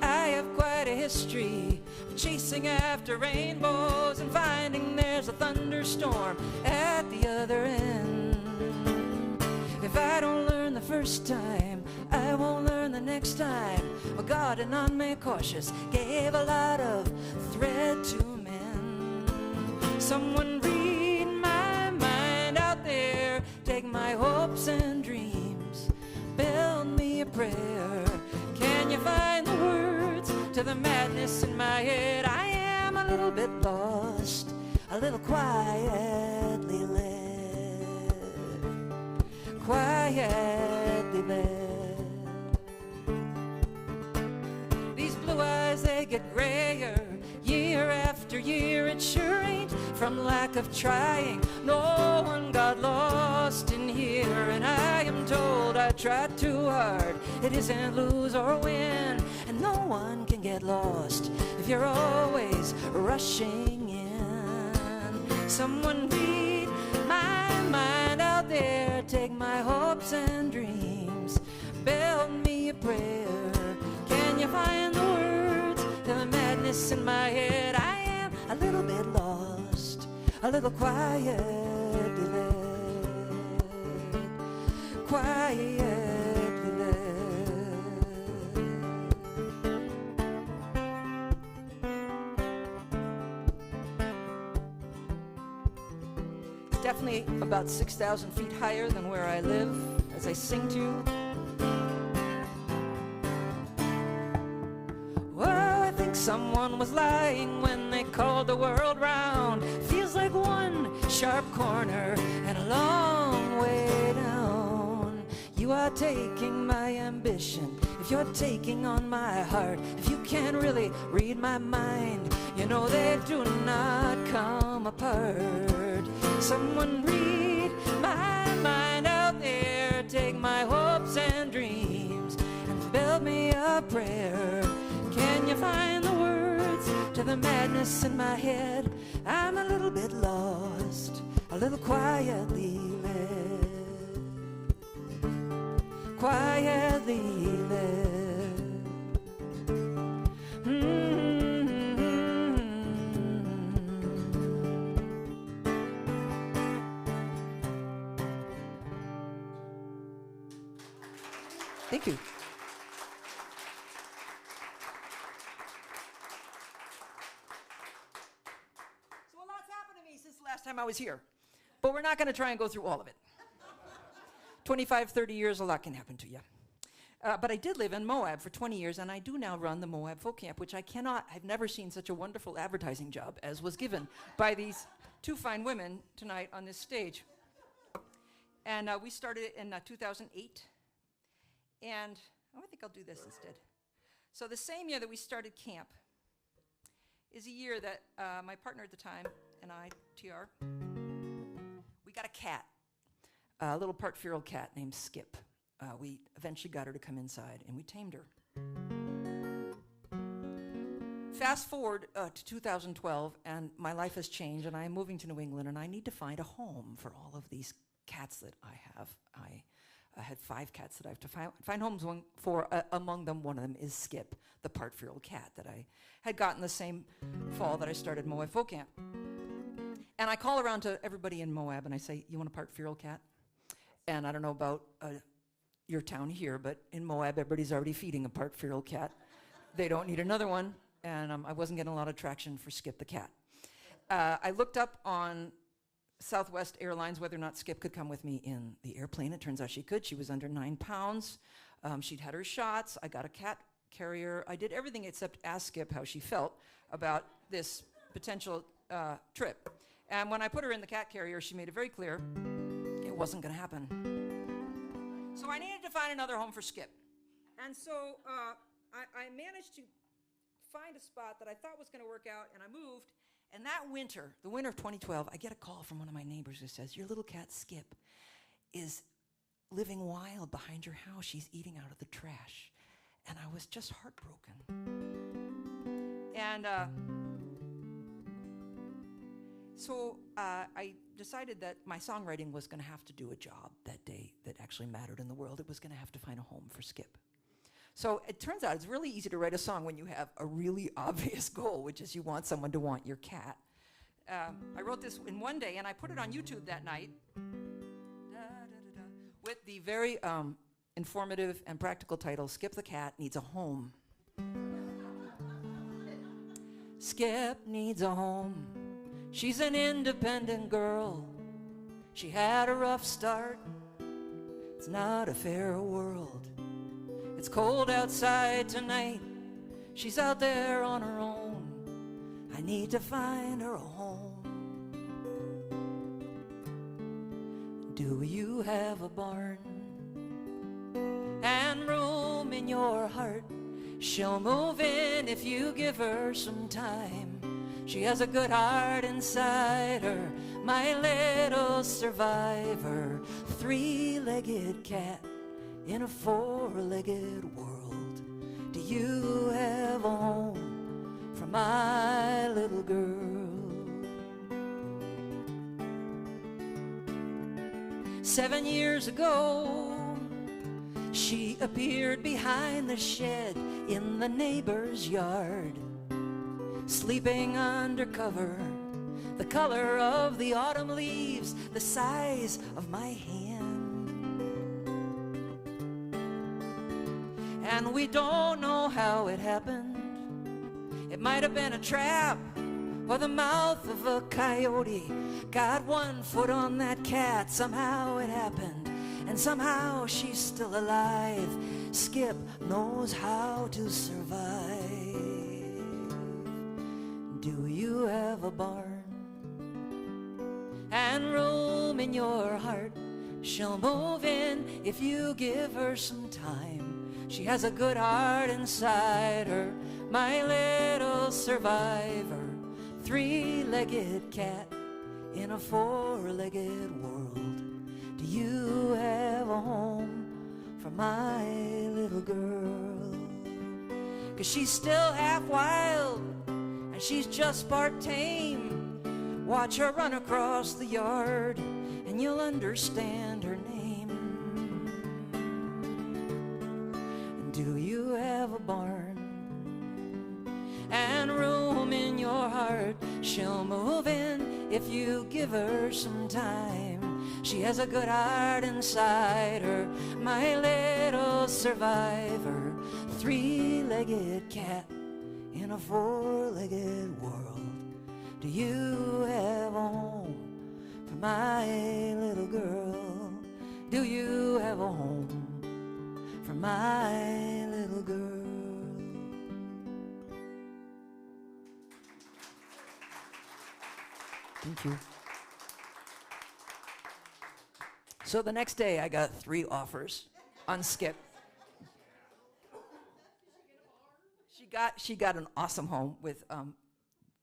I have quite a history chasing after rainbows and finding there's a thunderstorm at the other end. If I don't learn the first time, I won't learn the next time. Well, God and on me cautious gave a lot of thread to mend. Someone read my mind out there, take my hopes and dreams, build me a prayer. Can you find the words to the madness in my head? I am a little bit lost, a little quietly led, quietly led. These blue eyes, they get grayer year after year. It sure ain't from lack of trying. No one got lost in here, and I am told I tried too hard. It isn't lose or win, and no one can get lost if you're always rushing in. Someone read my mind out there, take my hopes and dreams, build me a prayer. Can you find the words to the madness in my head? I am a little bit lost, a little quietly led, quietly led. It's definitely about 6,000 feet higher than where I live as I sing to you. Someone was lying when they called the world round. Feels like one sharp corner and a long way down. you are taking my ambition, if you're taking on my heart, if you can't really read my mind, you know they do not come apart. Someone read my mind out there, take my hopes and dreams and build me a prayer. Can you find the words to the madness in my head? I'm a little bit lost, a little quietly led, quietly led. Thank you. So a lot's happened to me since the last time I was here, but we're not going to try and go through all of it. 25, 30 years, a lot can happen to you. But I did live in Moab for 20 years, and I do now run the Moab Folk Camp, which I've never seen such a wonderful advertising job as was given by these two fine women tonight on this stage. And we started it in 2008, and I think I'll do this instead. So the same year that we started camp is a year that my partner at the time and I, TR, we got a cat, a little part feral cat named Skip. We eventually got her to come inside, and we tamed her. Fast forward to 2012, and my life has changed, and I am moving to New England, and I need to find a home for all of these cats that I have. I had 5 cats that I have to find homes for. Among them, one of them is Skip, the part feral cat that I had gotten the same fall that I started Moab Folk Camp. And I call around to everybody in Moab, and I say, you want a part feral cat? And I don't know about your town here, but in Moab, everybody's already feeding a part feral cat. They don't need another one, and I wasn't getting a lot of traction for Skip the cat. I looked up on Southwest Airlines whether or not Skip could come with me in the airplane. It turns out she could. She was under 9 pounds. She'd had her shots. I got a cat carrier. I did everything except ask Skip how she felt about this potential trip. And when I put her in the cat carrier, she made it very clear it wasn't going to happen. So I needed to find another home for Skip. And so I managed to find a spot that I thought was going to work out, and I moved. And that winter, the winter of 2012, I get a call from one of my neighbors who says, your little cat Skip is living wild behind your house. She's eating out of the trash. And I was just heartbroken. And so I decided that my songwriting was going to have to do a job that day that actually mattered in the world. It was going to have to find a home for Skip. So it turns out it's really easy to write a song when you have a really obvious goal, which is you want someone to want your cat. I wrote this in one day, and I put it on YouTube that night with the very informative and practical title, Skip the Cat Needs a Home. Skip needs a home. She's an independent girl. She had a rough start. It's not a fair world. It's cold outside tonight. She's out there on her own. I need to find her a home. Do you have a barn and room in your heart? She'll move in if you give her some time. She has a good heart inside her, my little survivor. 3-legged cat in a 4-legged world. Do you have a home for my little girl? 7 years ago, she appeared behind the shed in the neighbor's yard, sleeping under cover, the color of the autumn leaves, the size of my hand. And we don't know how it happened. It might have been a trap or the mouth of a coyote. Got one foot on that cat, somehow it happened, and somehow she's still alive. Skip knows how to survive. Do you have a barn and room in your heart? She'll move in if you give her some time. She has a good heart inside her, my little survivor. Three-legged cat in a four-legged world. Do you have a home for my little girl? 'Cause she's still half wild and she's just part tame. Watch her run across the yard and you'll understand her name. And do you have a barn and room in your heart? She'll move in if you give her some time. She has a good heart inside her, my little survivor. Three-legged cat in a four-legged world. Do you have a home for my little girl? Do you have a home for my little girl? Thank you. So the next day I got 3 offers on Skip. She got an awesome home with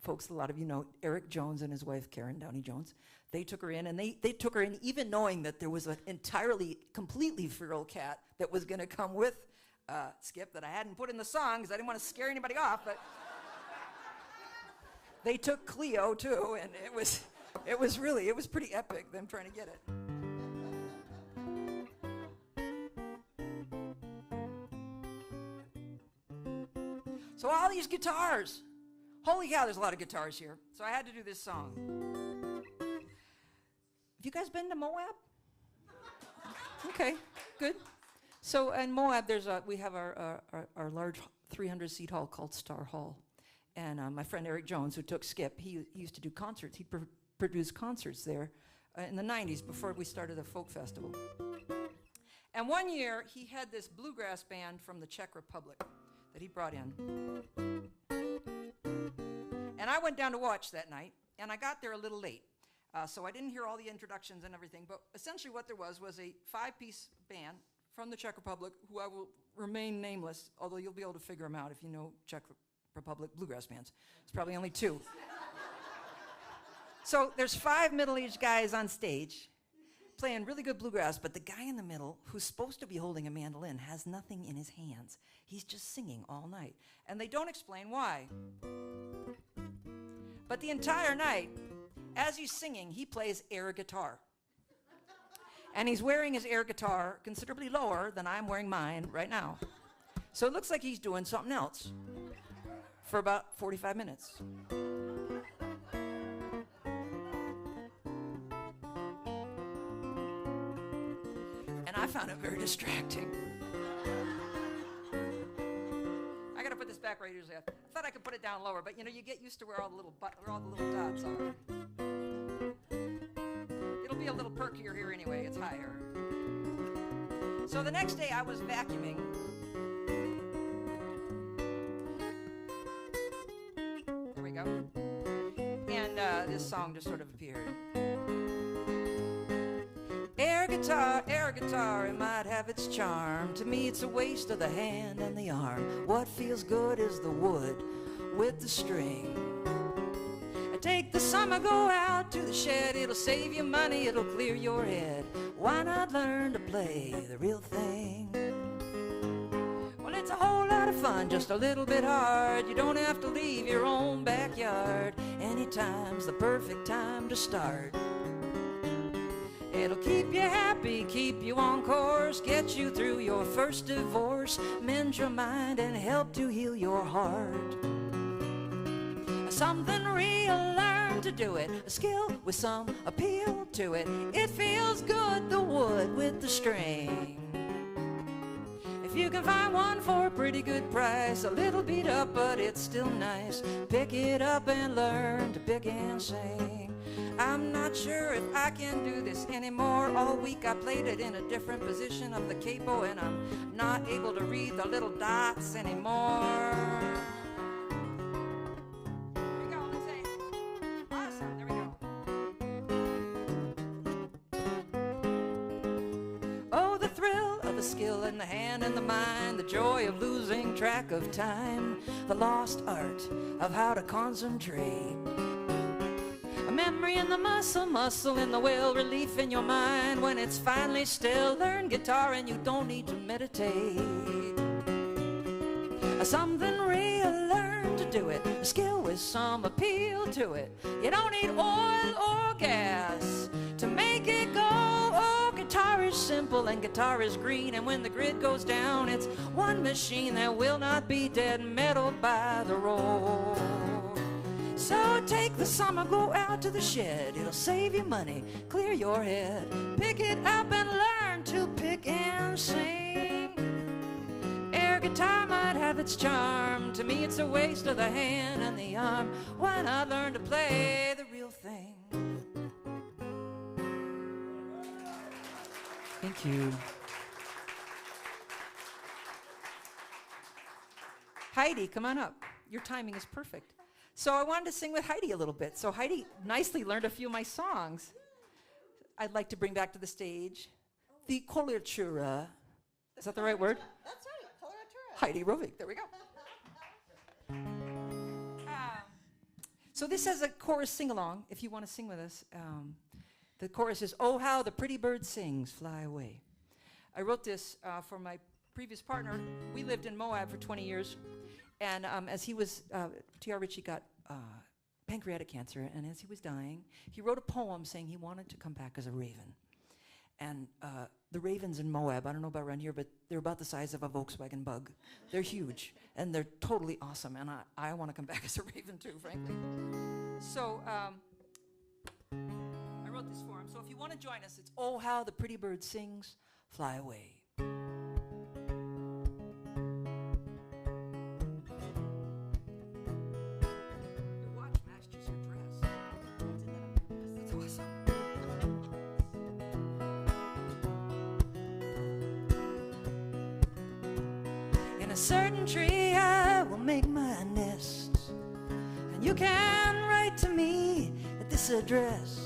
folks a lot of you know, Eric Jones and his wife Karen Downey Jones. They took her in, and they took her in even knowing that there was an entirely, completely feral cat that was going to come with Skip that I hadn't put in the song because I didn't want to scare anybody off. But they took Cleo too, and it was pretty epic, them trying to get it. So all these guitars. Holy cow, there's a lot of guitars here. So I had to do this song. Have you guys been to Moab? Okay, good. So in Moab, we have our large 300-seat hall called Star Hall. And my friend Eric Jones, who took Skip, he used to do concerts. He produced concerts there in the 90s before we started a folk festival. And one year, he had this bluegrass band from the Czech Republic that he brought in. And I went down to watch that night, and I got there a little late. So I didn't hear all the introductions and everything, but essentially what there was a 5-piece band from the Czech Republic, who I will remain nameless, although you'll be able to figure them out if you know Czech Republic bluegrass bands. It's probably only 2. So there's 5 middle-aged guys on stage playing really good bluegrass, but the guy in the middle, who's supposed to be holding a mandolin, has nothing in his hands. He's just singing all night. And they don't explain why. But the entire night, as he's singing, he plays air guitar. And he's wearing his air guitar considerably lower than I'm wearing mine right now. So it looks like he's doing something else for about 45 minutes. And I found it very distracting. I gotta put this back where I usually have. I thought I could put it down lower, but you know, you get used to where all the little dots are. It'll be a little perkier here anyway, it's higher. So the next day I was vacuuming. There we go. And this song just sort of appeared. Air guitar, it might have its charm. To me it's a waste of the hand and the arm. What feels good is the wood with the string. Take the summer, go out to the shed. It'll save you money, it'll clear your head. Why not learn to play the real thing? Well, it's a whole lot of fun, just a little bit hard. You don't have to leave your own backyard. Anytime's the perfect time to start. It'll keep you happy, keep you on course, get you through your first divorce, mend your mind and help to heal your heart. Something real, learn to do it, a skill with some appeal to it. It feels good, the wood with the string. If you can find one for a pretty good price, a little beat up but it's still nice, pick it up and learn to pick and sing. I'm not sure if I can do this anymore. All week I played it in a different position of the capo, and I'm not able to read the little dots anymore. There we go, let's say, awesome, there we go. the skill and the hand and the mind, the joy of losing track of time, the lost art of how to concentrate. A memory in the muscle in the will, relief in your mind when it's finally still. Learn guitar and you don't need to meditate. Something real, learn to do it. A skill with some appeal to it. You don't need oil or gas to make it go. Oh, guitar is simple and guitar is green, and when the grid goes down, it's one machine that will not be dead metal by the road. So take the summer, go out to the shed. It'll save you money, clear your head. Pick it up and learn to pick and sing. Air guitar might have its charm. To me it's a waste of the hand and the arm. Why not learn to play the real thing? Thank you. Heidi, come on up. Your timing is perfect. So I wanted to sing with Heidi a little bit. So Heidi nicely learned a few of my songs. I'd like to bring back to the stage the coloratura. Is that the right word? That's right, coloratura. Heidi Rovig. There we go. So this has a chorus sing-along, if you want to sing with us. The chorus is, "Oh, how the pretty bird sings, fly away." I wrote this for my previous partner. We lived in Moab for 20 years. And as he was, T.R. Ritchie got pancreatic cancer, and as he was dying, he wrote a poem saying he wanted to come back as a raven. And the ravens in Moab, I don't know about around here, but they're about the size of a Volkswagen Bug. They're huge, and they're totally awesome, and I want to come back as a raven too, frankly. So I wrote this for him. So if you want to join us, it's "Oh, how the pretty bird sings, fly away." A certain tree I will make my nest, and you can write to me at this address.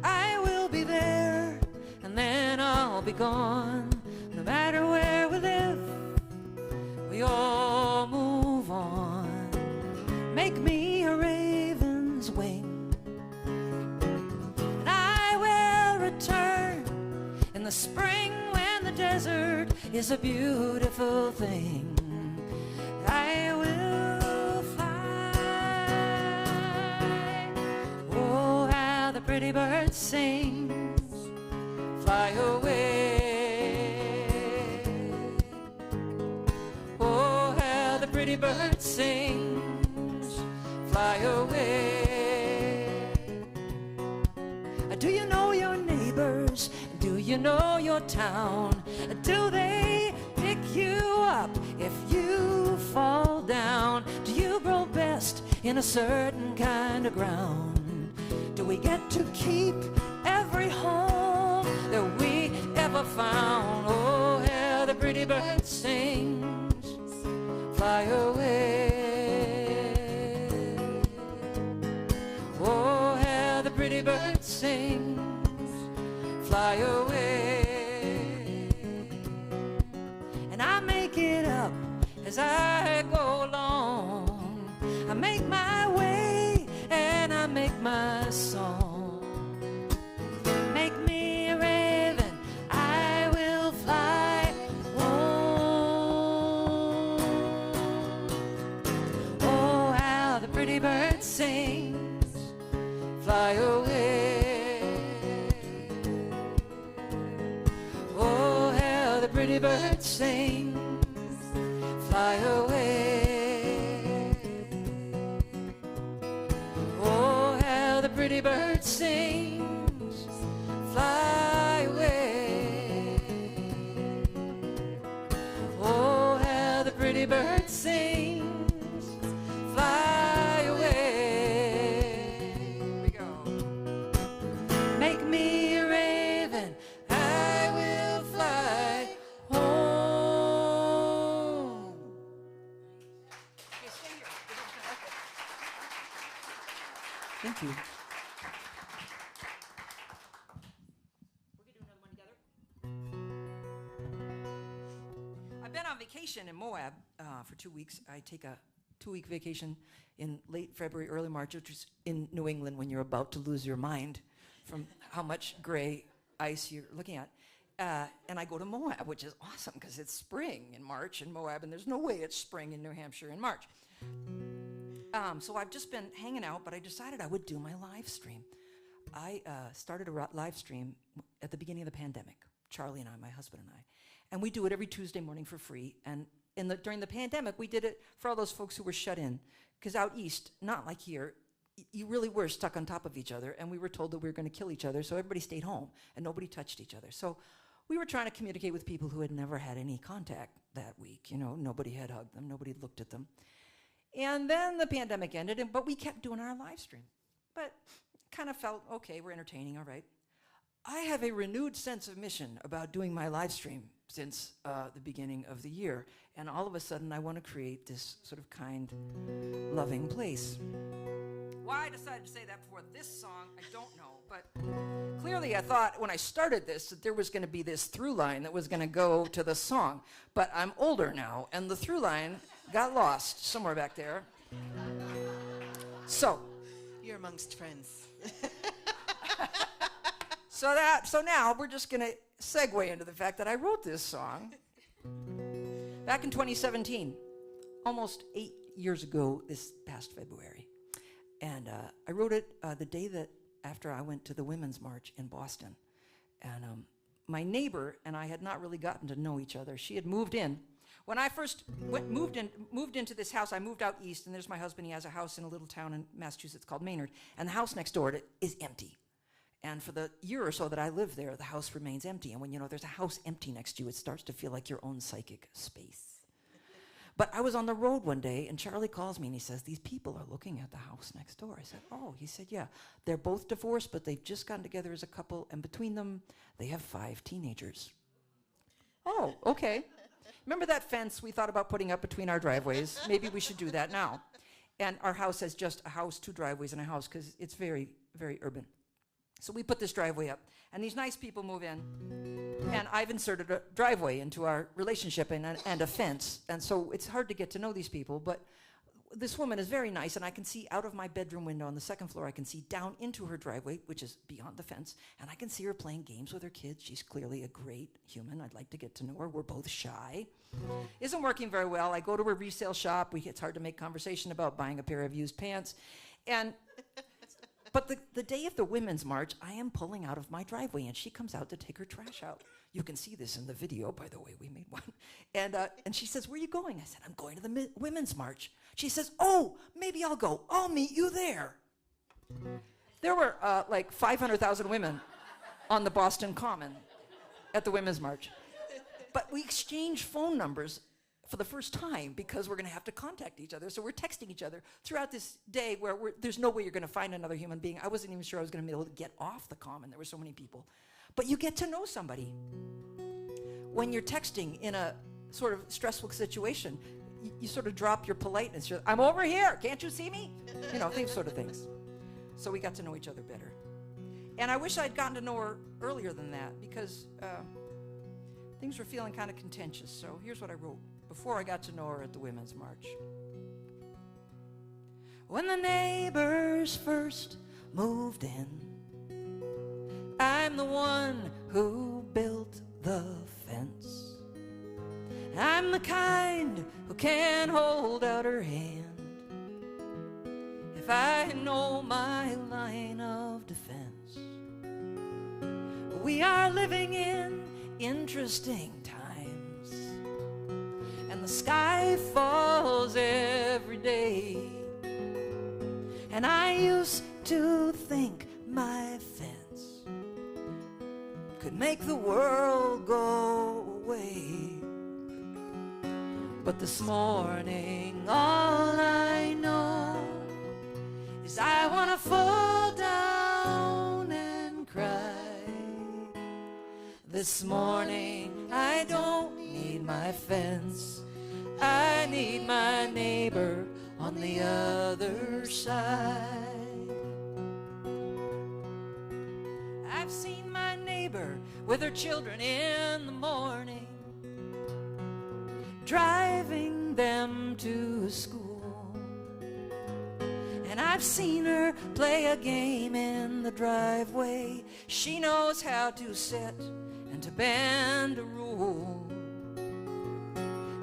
I will be there, and then I'll be gone. No matter where we live, we all move on. Make me a raven's wing, and I will return in the spring when the desert is a beautiful thing. I will fly. Oh, how the pretty bird sings, fly away. Oh, how the pretty bird sings, fly away. Do you know your neighbors? Do you know your town? Do they pick you up if you fall down? Do you grow best in a certain kind of ground? Do we get to keep every home that we ever found? Oh, how the pretty bird sings, fly away. Oh, how the pretty bird sings, fly away. And I make it up as I go along. I make my way and I make my song. Make me a raven, I will fly home. Oh, how the pretty bird sings, fly away. Pretty bird sings, fly away. Oh, how the pretty bird sings, fly away. Oh, how the pretty bird sings, fly away. Here we go. Make me a raven, I will fly home. Okay, stay here. Thank you. We're going to do another one together. vacation in Moab for 2 weeks. I take a 2-week vacation in late February, early March, which is in New England when you're about to lose your mind from how much gray ice you're looking at. And I go to Moab, which is awesome because it's spring in March in Moab, and there's no way it's spring in New Hampshire in March. So I've just been hanging out, but I decided I would do my live stream. I started a live stream at the beginning of the pandemic, Charlie and I, my husband and I. And we do it every Tuesday morning for free. And during the pandemic, we did it for all those folks who were shut in. Because out east, not like here, you really were stuck on top of each other, and we were told that we were going to kill each other, so everybody stayed home, and nobody touched each other. So we were trying to communicate with people who had never had any contact that week. You know, nobody had hugged them, nobody looked at them. And then the pandemic ended, but we kept doing our live stream. But kind of felt, okay, we're entertaining, all right. I have a renewed sense of mission about doing my live stream since the beginning of the year. And all of a sudden, I want to create this sort of kind, loving place. Why I decided to say that before this song, I don't know. But clearly, I thought when I started this that there was going to be this through line that was going to go to the song. But I'm older now, and the through line got lost somewhere back there. So You're amongst friends. So now we're just going to segue into the fact that I wrote this song back in 2017, almost 8 years ago this past February. And I wrote it the day that after I went to the Women's March in Boston. And my neighbor and I had not really gotten to know each other. She had moved in. When I first moved into this house, I moved out east, and there's my husband. He has a house in a little town in Massachusetts called Maynard, and the house next door is empty. And for the year or so that I lived there, the house remains empty. And when there's a house empty next to you, it starts to feel like your own psychic space. But I was on the road one day, and Charlie calls me, and he says, these people are looking at the house next door. I said, oh. He said, yeah. They're both divorced, but they've just gotten together as a couple, and between them, they have 5 teenagers. Oh, okay. Remember that fence we thought about putting up between our driveways? Maybe we should do that now. And our house has just a house, 2 driveways, and a house, because it's very, very urban. So we put this driveway up, and these nice people move in, and I've inserted a driveway into our relationship and a fence, and so it's hard to get to know these people, but this woman is very nice, and I can see out of my bedroom window on the 2nd floor, I can see down into her driveway, which is beyond the fence, and I can see her playing games with her kids. She's clearly a great human. I'd like to get to know her. We're both shy. Isn't working very well. I go to her resale shop. It's hard to make conversation about buying a pair of used pants, but the day of the Women's March, I am pulling out of my driveway, and she comes out to take her trash out. You can see this in the video, by the way, we made one. And she says, where are you going? I said, I'm going to the Women's March. She says, oh, maybe I'll go. I'll meet you there. There were like 500,000 women on the Boston Common at the Women's March. But we exchanged phone numbers for the first time because we're going to have to contact each other. So we're texting each other throughout this day where there's no way you're going to find another human being. I wasn't even sure I was going to be able to get off the Common. There were so many people. But you get to know somebody. When you're texting in a sort of stressful situation, you sort of drop your politeness. I'm over here. Can't you see me? These sort of things. So we got to know each other better. And I wish I'd gotten to know her earlier than that because things were feeling kind of contentious. So here's what I wrote before I got to know her at the Women's March. When the neighbors first moved in, I'm the one who built the fence. I'm the kind who can hold out her hand if I know my line of defense. We are living in interesting times, and the sky falls every day. And I used to think my fence could make the world go away. But this morning all I know is I wanna fall down and cry. This morning I don't need my fence, I need my neighbor on the other side. I've seen my neighbor with her children in the morning, driving them to school. And I've seen her play a game in the driveway. She knows how to set and to bend a rule.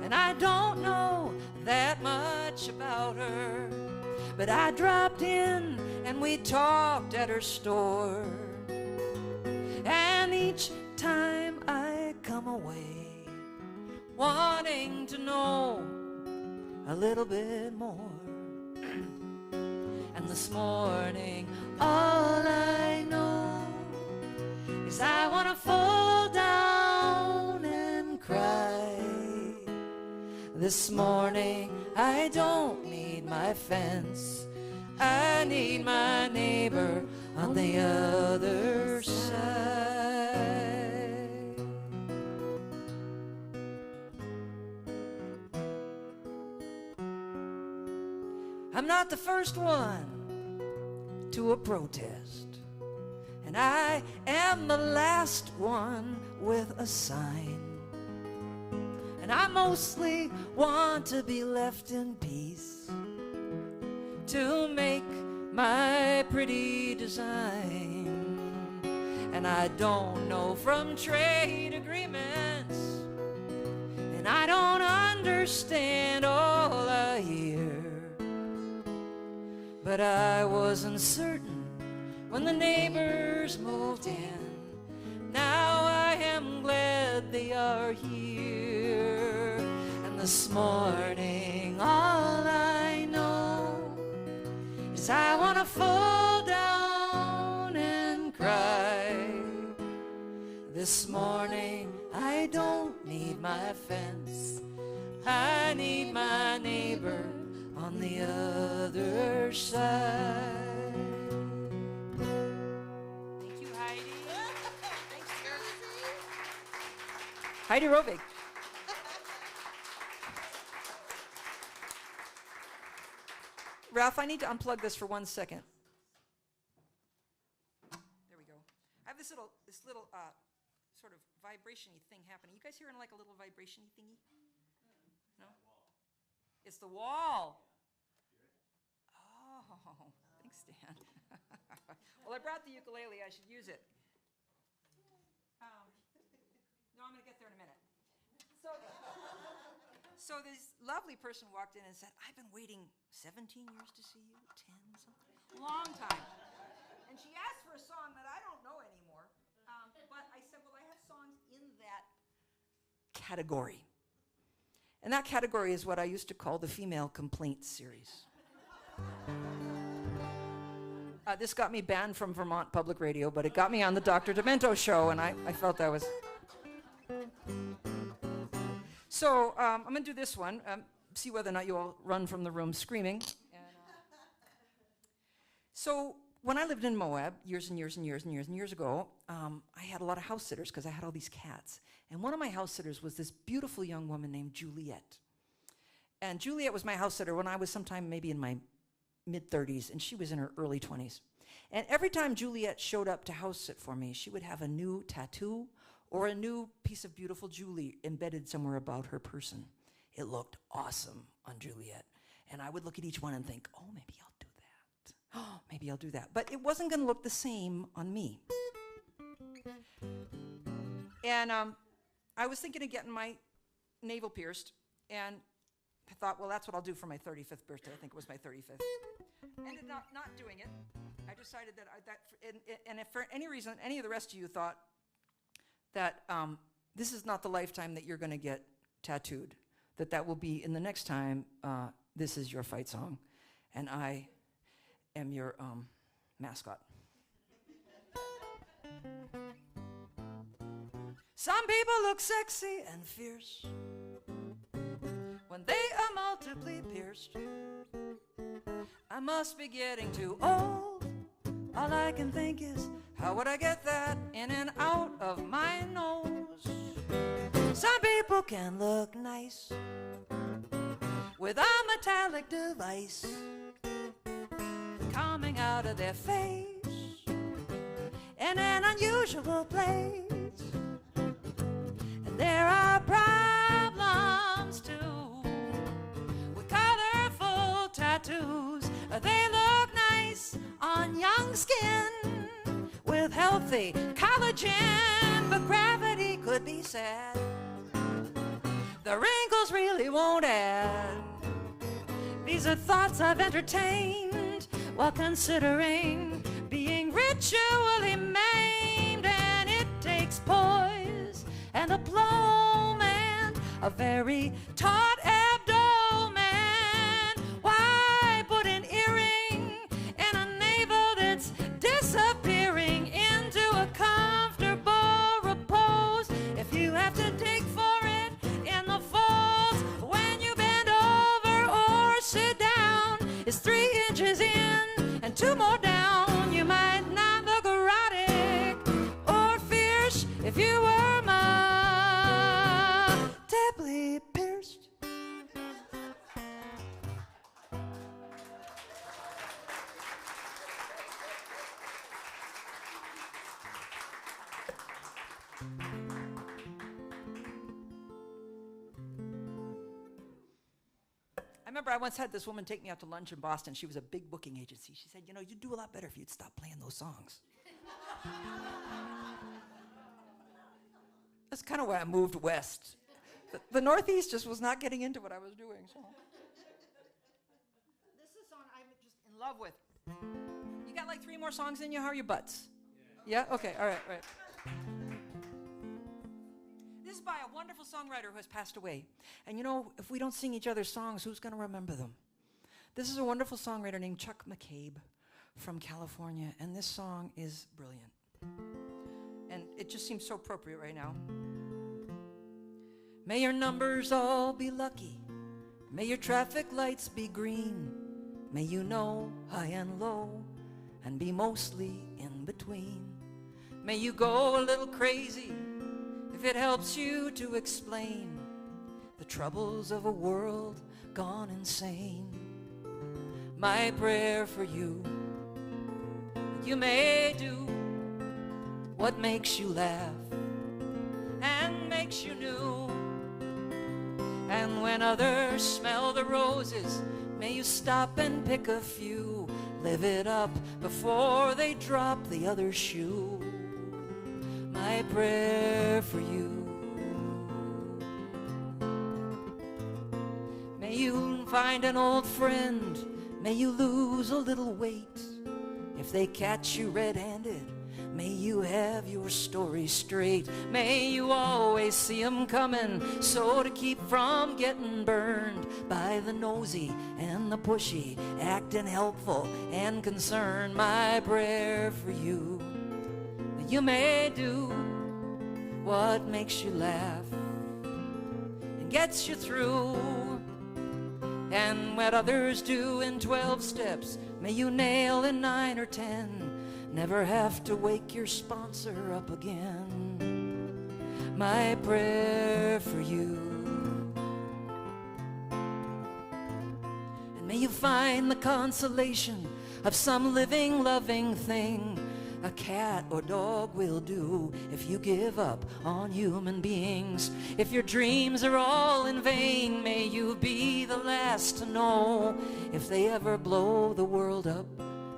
And I don't know that much about her, but I dropped in and we talked at her store. And each time I come away wanting to know a little bit more. And this morning all I know is I want to fall down and cry. This morning I don't need my fence, I need my neighbor on the other side. I'm not the first one to a protest, and I am the last one with a sign. And I mostly want to be left in peace to make my pretty design. And I don't know from trade agreements, and I don't understand all I hear. But I wasn't certain when the neighbors moved in. Now I am glad they are here. And this morning all I know is I want to fall down and cry. This morning I don't need my fence, I need my neighbor on the other side. Thank you, Heidi. Thanks, Cozy. Heidi Rovig. Ralph, I need to unplug this for 1 second. There we go. I have this little sort of vibration-y thing happening. You guys hearing like a little vibration-y thingy? No? It's the wall. Oh, thanks, Dan. Well, I brought the ukulele. I should use it. No, I'm going to get there in a minute. So this lovely person walked in and said, I've been waiting 17 years to see you, 10 something, long time. And she asked for a song that I don't know anymore. But I said, well, I have songs in that category. And that category is what I used to call the female complaint series. This got me banned from Vermont Public Radio, but it got me on the Dr. Demento show, and I felt that was... So I'm going to do this one, see whether or not you all run from the room screaming. So when I lived in Moab years and years and years and years and years ago, I had a lot of house sitters because I had all these cats. And one of my house sitters was this beautiful young woman named Juliet. And Juliet was my house sitter when I was sometime maybe in my mid-30s, and she was in her early 20s. And every time Juliet showed up to house sit for me, she would have a new tattoo or a new piece of beautiful jewelry embedded somewhere about her person. It looked awesome on Juliet. And I would look at each one and think, oh, maybe I'll do that. Oh, maybe I'll do that. But it wasn't going to look the same on me. And I was thinking of getting my navel pierced, and I thought, well, that's what I'll do for my 35th birthday. I think it was my 35th. Ended up not doing it. I decided that, and if for any reason, any of the rest of you thought that this is not the lifetime that you're going to get tattooed, that will be in the next time this is your fight song, and I am your mascot. Some people look sexy and fierce when they are multiply pierced. I must be getting too old. All I can think is, how would I get that in and out of my nose? Some people can look nice with a metallic device coming out of their face in an unusual place. And there are problems too. tattoos. They look nice on young skin with healthy collagen, but gravity could be sad. The wrinkles really won't add. These are thoughts I've entertained while considering being ritually maimed, and it takes poise and aplomb and a very taut abdomen. Why put an earring in a navel that's disappearing into a comfortable repose if you have to dig for it in the folds when you bend over or sit down? It's 3 inches in and 2 more down. You might not look erotic or fierce if you were deeply pierced. I remember I once had this woman take me out to lunch in Boston. She was a big booking agency. She said, you know, you'd do a lot better if you'd stop playing those songs. That's kind of why I moved west. The Northeast just was not getting into what I was doing. So. This is a song I'm just in love with. You got like 3 more songs in you? How are your butts? Yeah? Okay, all right. This is by a wonderful songwriter who has passed away. And you know, if we don't sing each other's songs, who's going to remember them? This is a wonderful songwriter named Chuck McCabe from California, and this song is brilliant. And it just seems so appropriate right now. May your numbers all be lucky. May your traffic lights be green. May you know high and low and be mostly in between. May you go a little crazy if it helps you to explain the troubles of a world gone insane. My prayer for you, you may do what makes you laugh and makes you new. And when others smell the roses, may you stop and pick a few. Live it up before they drop the other shoe. My prayer for you. May you find an old friend. May you lose a little weight. If they catch you red-handed, may you have your story straight. May you always see 'em coming, so to keep from getting burned by the nosy and the pushy, acting helpful and concerned. My prayer for you, you may do what makes you laugh and gets you through. And what others do in 12 steps, may you nail in 9 or 10. Never have to wake your sponsor up again. My prayer for you. And may you find the consolation of some living, loving thing. A cat or dog will do if you give up on human beings. If your dreams are all in vain, may you be the last to know. If they ever blow the world up,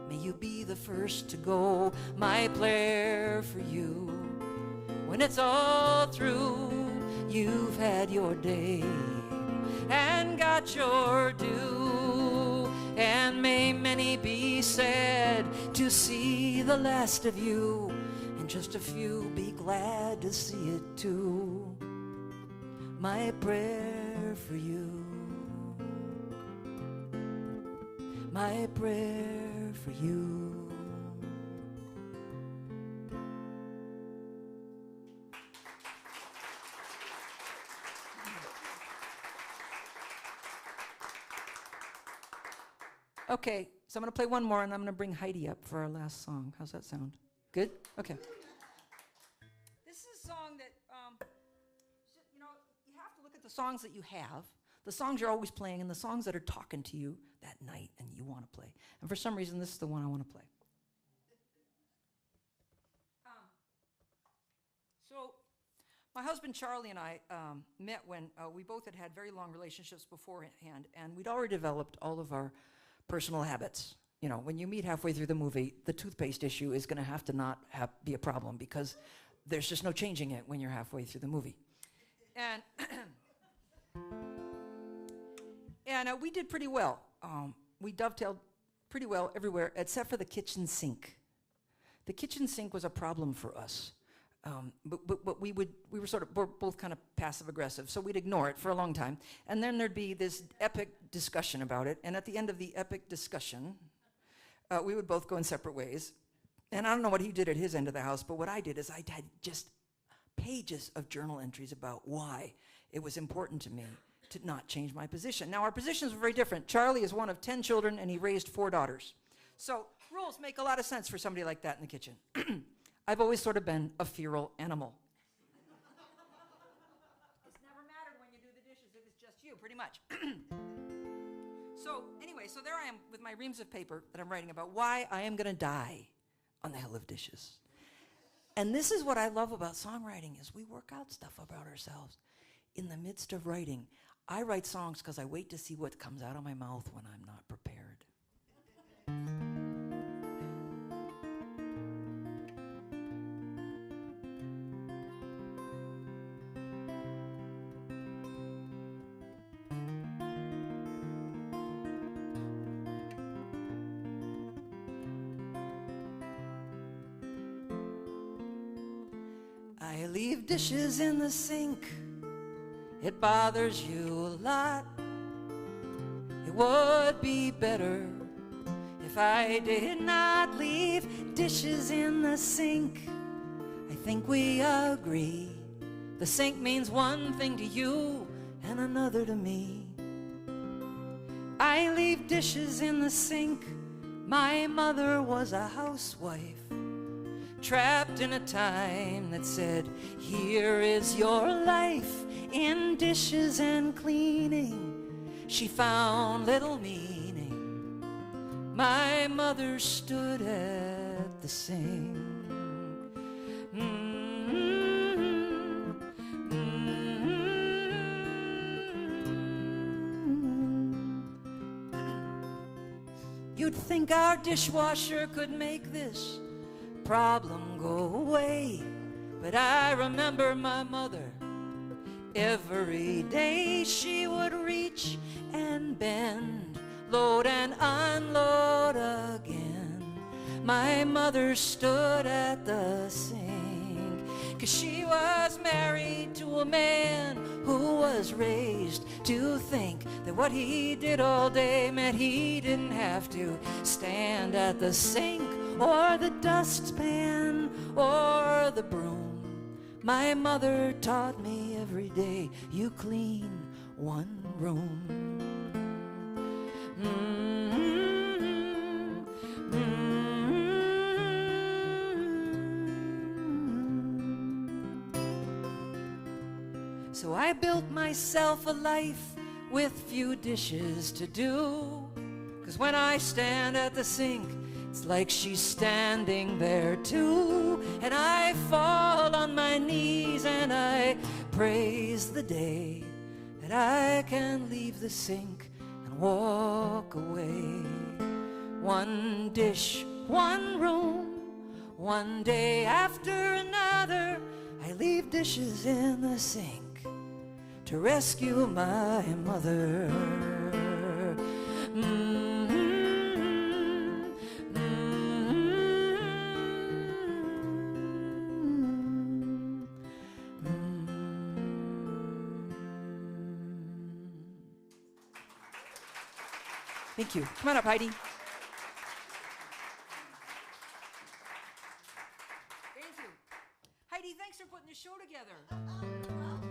may you be the first to go. My prayer for you, when it's all through, you've had your day and got your due. And may many be sad to see the last of you, and just a few be glad to see it too. My prayer for you, my prayer for you. Okay, so I'm going to play one more, and I'm going to bring Heidi up for our last song. How's that sound? Good? Okay. This is a song that, you know, you have to look at the songs that you have, the songs you're always playing, and the songs that are talking to you that night and you want to play. And for some reason, this is the one I want to play. So my husband Charlie and I met when we both had very long relationships beforehand, and we'd already developed all of our personal habits. You know, when you meet halfway through the movie, the toothpaste issue is going to have to not be a problem because there's just no changing it when you're halfway through the movie. And we did pretty well. We dovetailed pretty well everywhere except for the kitchen sink. The kitchen sink was a problem for us. But we were both kind of passive aggressive, so we'd ignore it for a long time. And then there'd be this epic discussion about it. And at the end of the epic discussion, we would both go in separate ways. And I don't know what he did at his end of the house, but what I did is I had just pages of journal entries about why it was important to me to not change my position. Now, our positions were very different. Charlie is one of 10 children, and he raised 4 daughters. So rules make a lot of sense for somebody like that in the kitchen. I've always sort of been a feral animal. It's never mattered when you do the dishes if it's just you, pretty much. So anyway, so there I am with my reams of paper that I'm writing about why I am going to die on the hill of dishes. And this is what I love about songwriting is we work out stuff about ourselves. In the midst of writing, I write songs because I wait to see what comes out of my mouth when I'm not prepared. I leave dishes in the sink. It bothers you a lot. It would be better if I did not leave dishes in the sink. I think we agree. The sink means one thing to you and another to me. I leave dishes in the sink. My mother was a housewife, trapped in a time that said, here is your life in dishes and cleaning. She found little meaning. My mother stood at the sink. You'd think our dishwasher could make this problem go away, but I remember my mother. Every day she would reach and bend, load and unload again. My mother stood at the sink, 'cause she was married to a man who was raised to think that what he did all day meant he didn't have to stand at the sink or the dustpan or the broom. My mother taught me every day, you clean one room. So I built myself a life with few dishes to do, 'cause when I stand at the sink, it's like she's standing there too. And I fall on my knees and I praise the day that I can leave the sink and walk away. One dish, one room, one day after another, I leave dishes in the sink to rescue my mother. Thank you. Come on up, Heidi. Thank you. Heidi, thanks for putting the show together.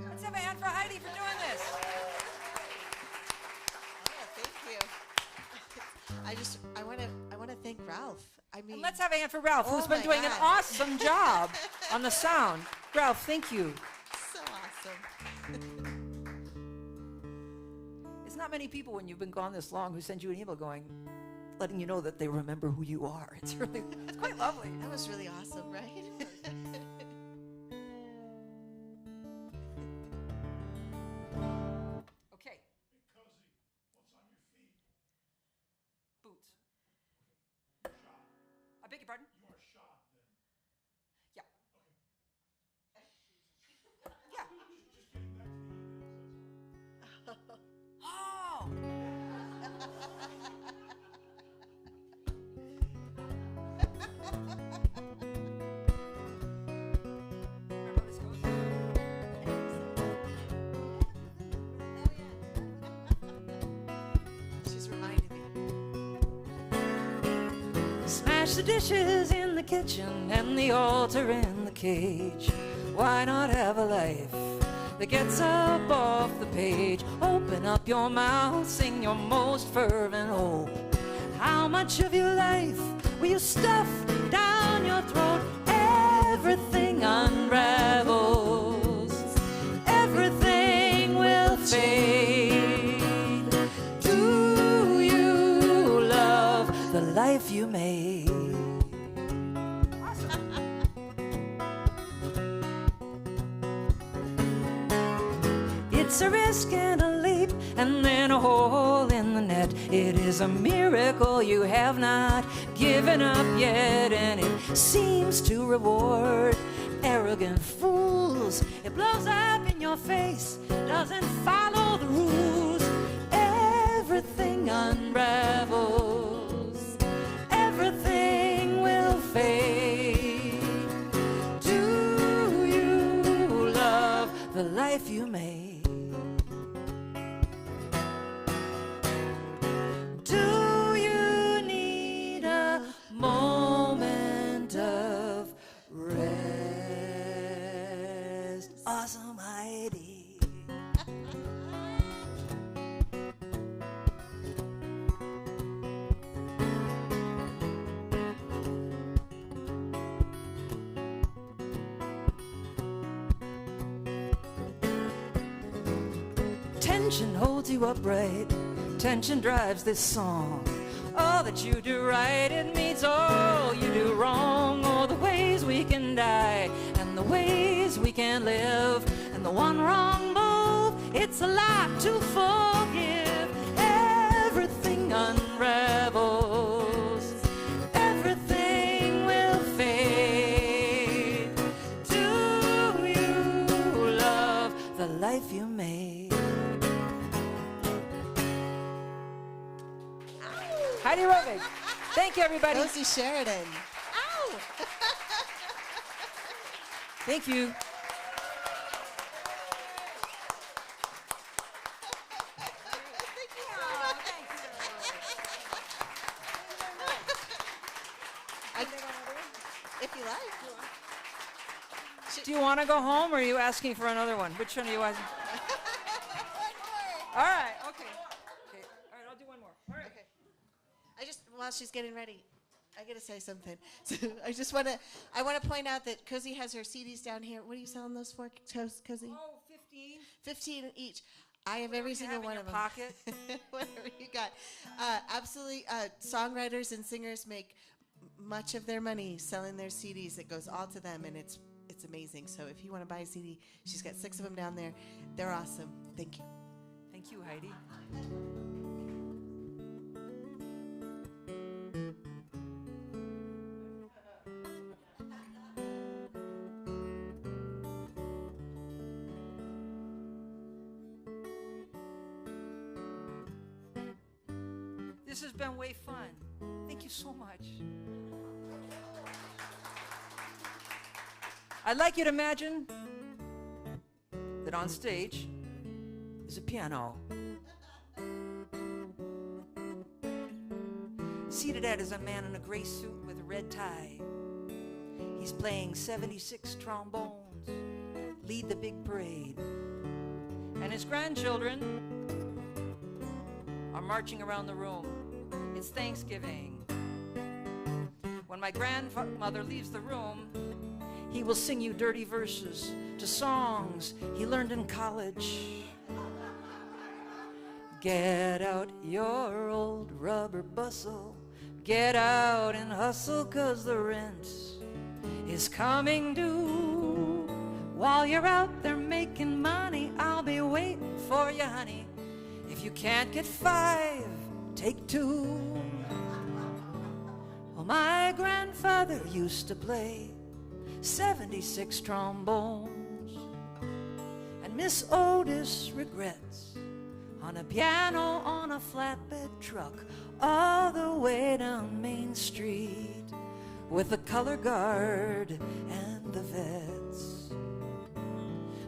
Let's have a hand for Heidi for doing this. Yeah, thank you. I want to thank Ralph. I mean, And let's have a hand for Ralph, who's been my doing an God. awesome job on the sound. Ralph, thank you. so awesome. It's not many people when you've been gone this long who send you an email letting you know that they remember who you are. It's quite lovely. That was really awesome, right? Okay. Cozy, what's on your feet? Boots. beg your pardon? You are shot then. Yeah. Yeah. Just getting back to the emails. Oh! Remember how this goes? She's reminded me. Smash the dishes in the kitchen and the altar in the cage. Why not have a life that gets up off the page? Open up your mouth, sing your most fervent hope. How much of your life will you stuff down your throat? Everything unravels, everything will fade. Do you love the life you made? It's a risk and a leap, and then a hole in the net. It is a miracle you have not given up yet, and it seems to reward arrogant fools. It blows up in your face, doesn't follow the rules. Everything unravels, everything will fade. Do you love the life you made? Do you need a moment of rest? Awesome, Heidi. Tension holds you upright. Tension drives this song. All that you do right, it meets all you do wrong. Oh, the ways we can die, and the ways we can live, and the one wrong move, it's a lot to forgive. Everything unravels, everything will fade. Do you love the life you made? Heidi Rovig. Thank you, everybody. Cozy Sheridan. Ow! Thank you. If you like. Do you want to go home, or are you asking for another one? Which one are you asking? All right. Okay. Okay. All right. I'll do one more. All right. Okay. While she's getting ready, I gotta say something. So I want to point out that Cozy has her CDs down here. What are you selling those for, Cozy? Oh, 15. 15 each. I have every single one of them. Pocket. Whatever you got. Absolutely, songwriters and singers make much of their money selling their CDs. It goes all to them, and it's amazing. So if you want to buy a CD, she's got 6 of them down there. They're awesome. Thank you. Thank you, Heidi. This has been way fun. Thank you so much. I'd like you to imagine that on stage is a piano. Seated at is a man in a gray suit with a red tie. He's playing 76 trombones, lead the big parade. And his grandchildren are marching around the room. It's Thanksgiving. When my grandmother leaves the room, he will sing you dirty verses to songs he learned in college. Get out your old rubber bustle, get out and hustle, 'cause the rent is coming due. While you're out there making money, I'll be waiting for you, honey. If you can't get 5, take 2. Oh, my My grandfather used to play 76 trombones, and Miss Otis regrets on a piano on a flatbed truck all the way down Main Street with the color guard and the vets.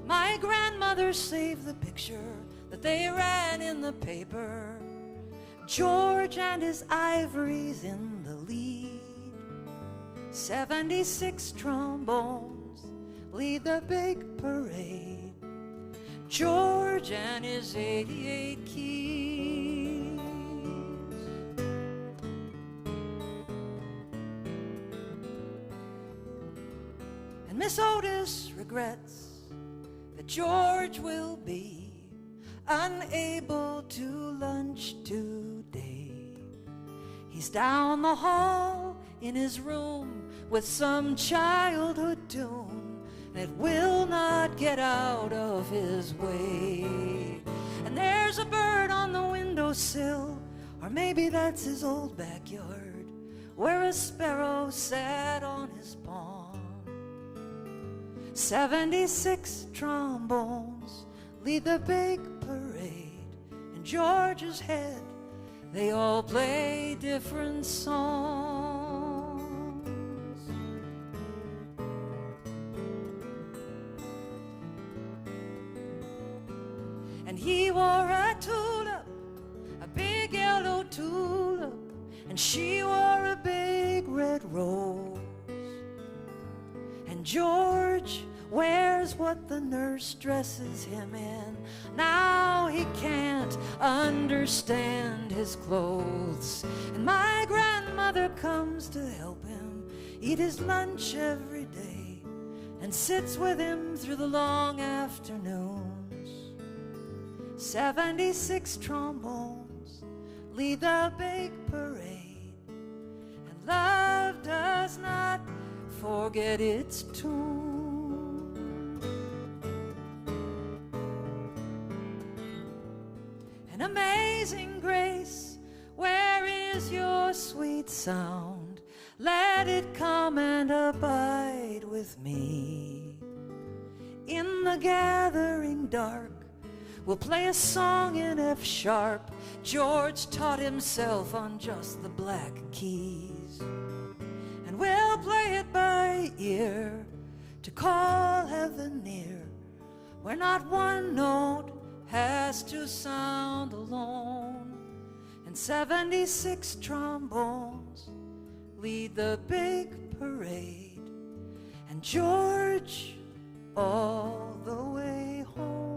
My grandmother saved the picture that they ran in the paper, George and his ivories in the lead. 76 trombones lead the big parade, George and his 88 keys. And Miss Otis regrets that George will be unable to lunch today. He's down the hall in his room with some childhood tune that will not get out of his way. And there's a bird on the windowsill, or maybe that's his old backyard, where a sparrow sat on his palm. 76 trombones lead the big parade, and George's head, they all play different songs. And he wore a tulip, a big yellow tulip, and she wore a big red rose. And George wears what the nurse dresses him in. Now he can't understand his clothes. And my grandmother comes to help him eat his lunch every day and sits with him through the long afternoons. 76 trombones lead the big parade, and love does not forget its tune. An amazing grace, where is your sweet sound? Let it come and abide with me. In the gathering dark, we'll play a song in F sharp. George taught himself on just the black keys. And we'll play it by ear to call heaven near, where not one note has to sound alone. And 76 trombones lead the big parade, and George all the way home.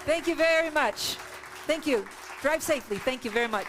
Thank you very much. Thank you. Drive safely. Thank you very much.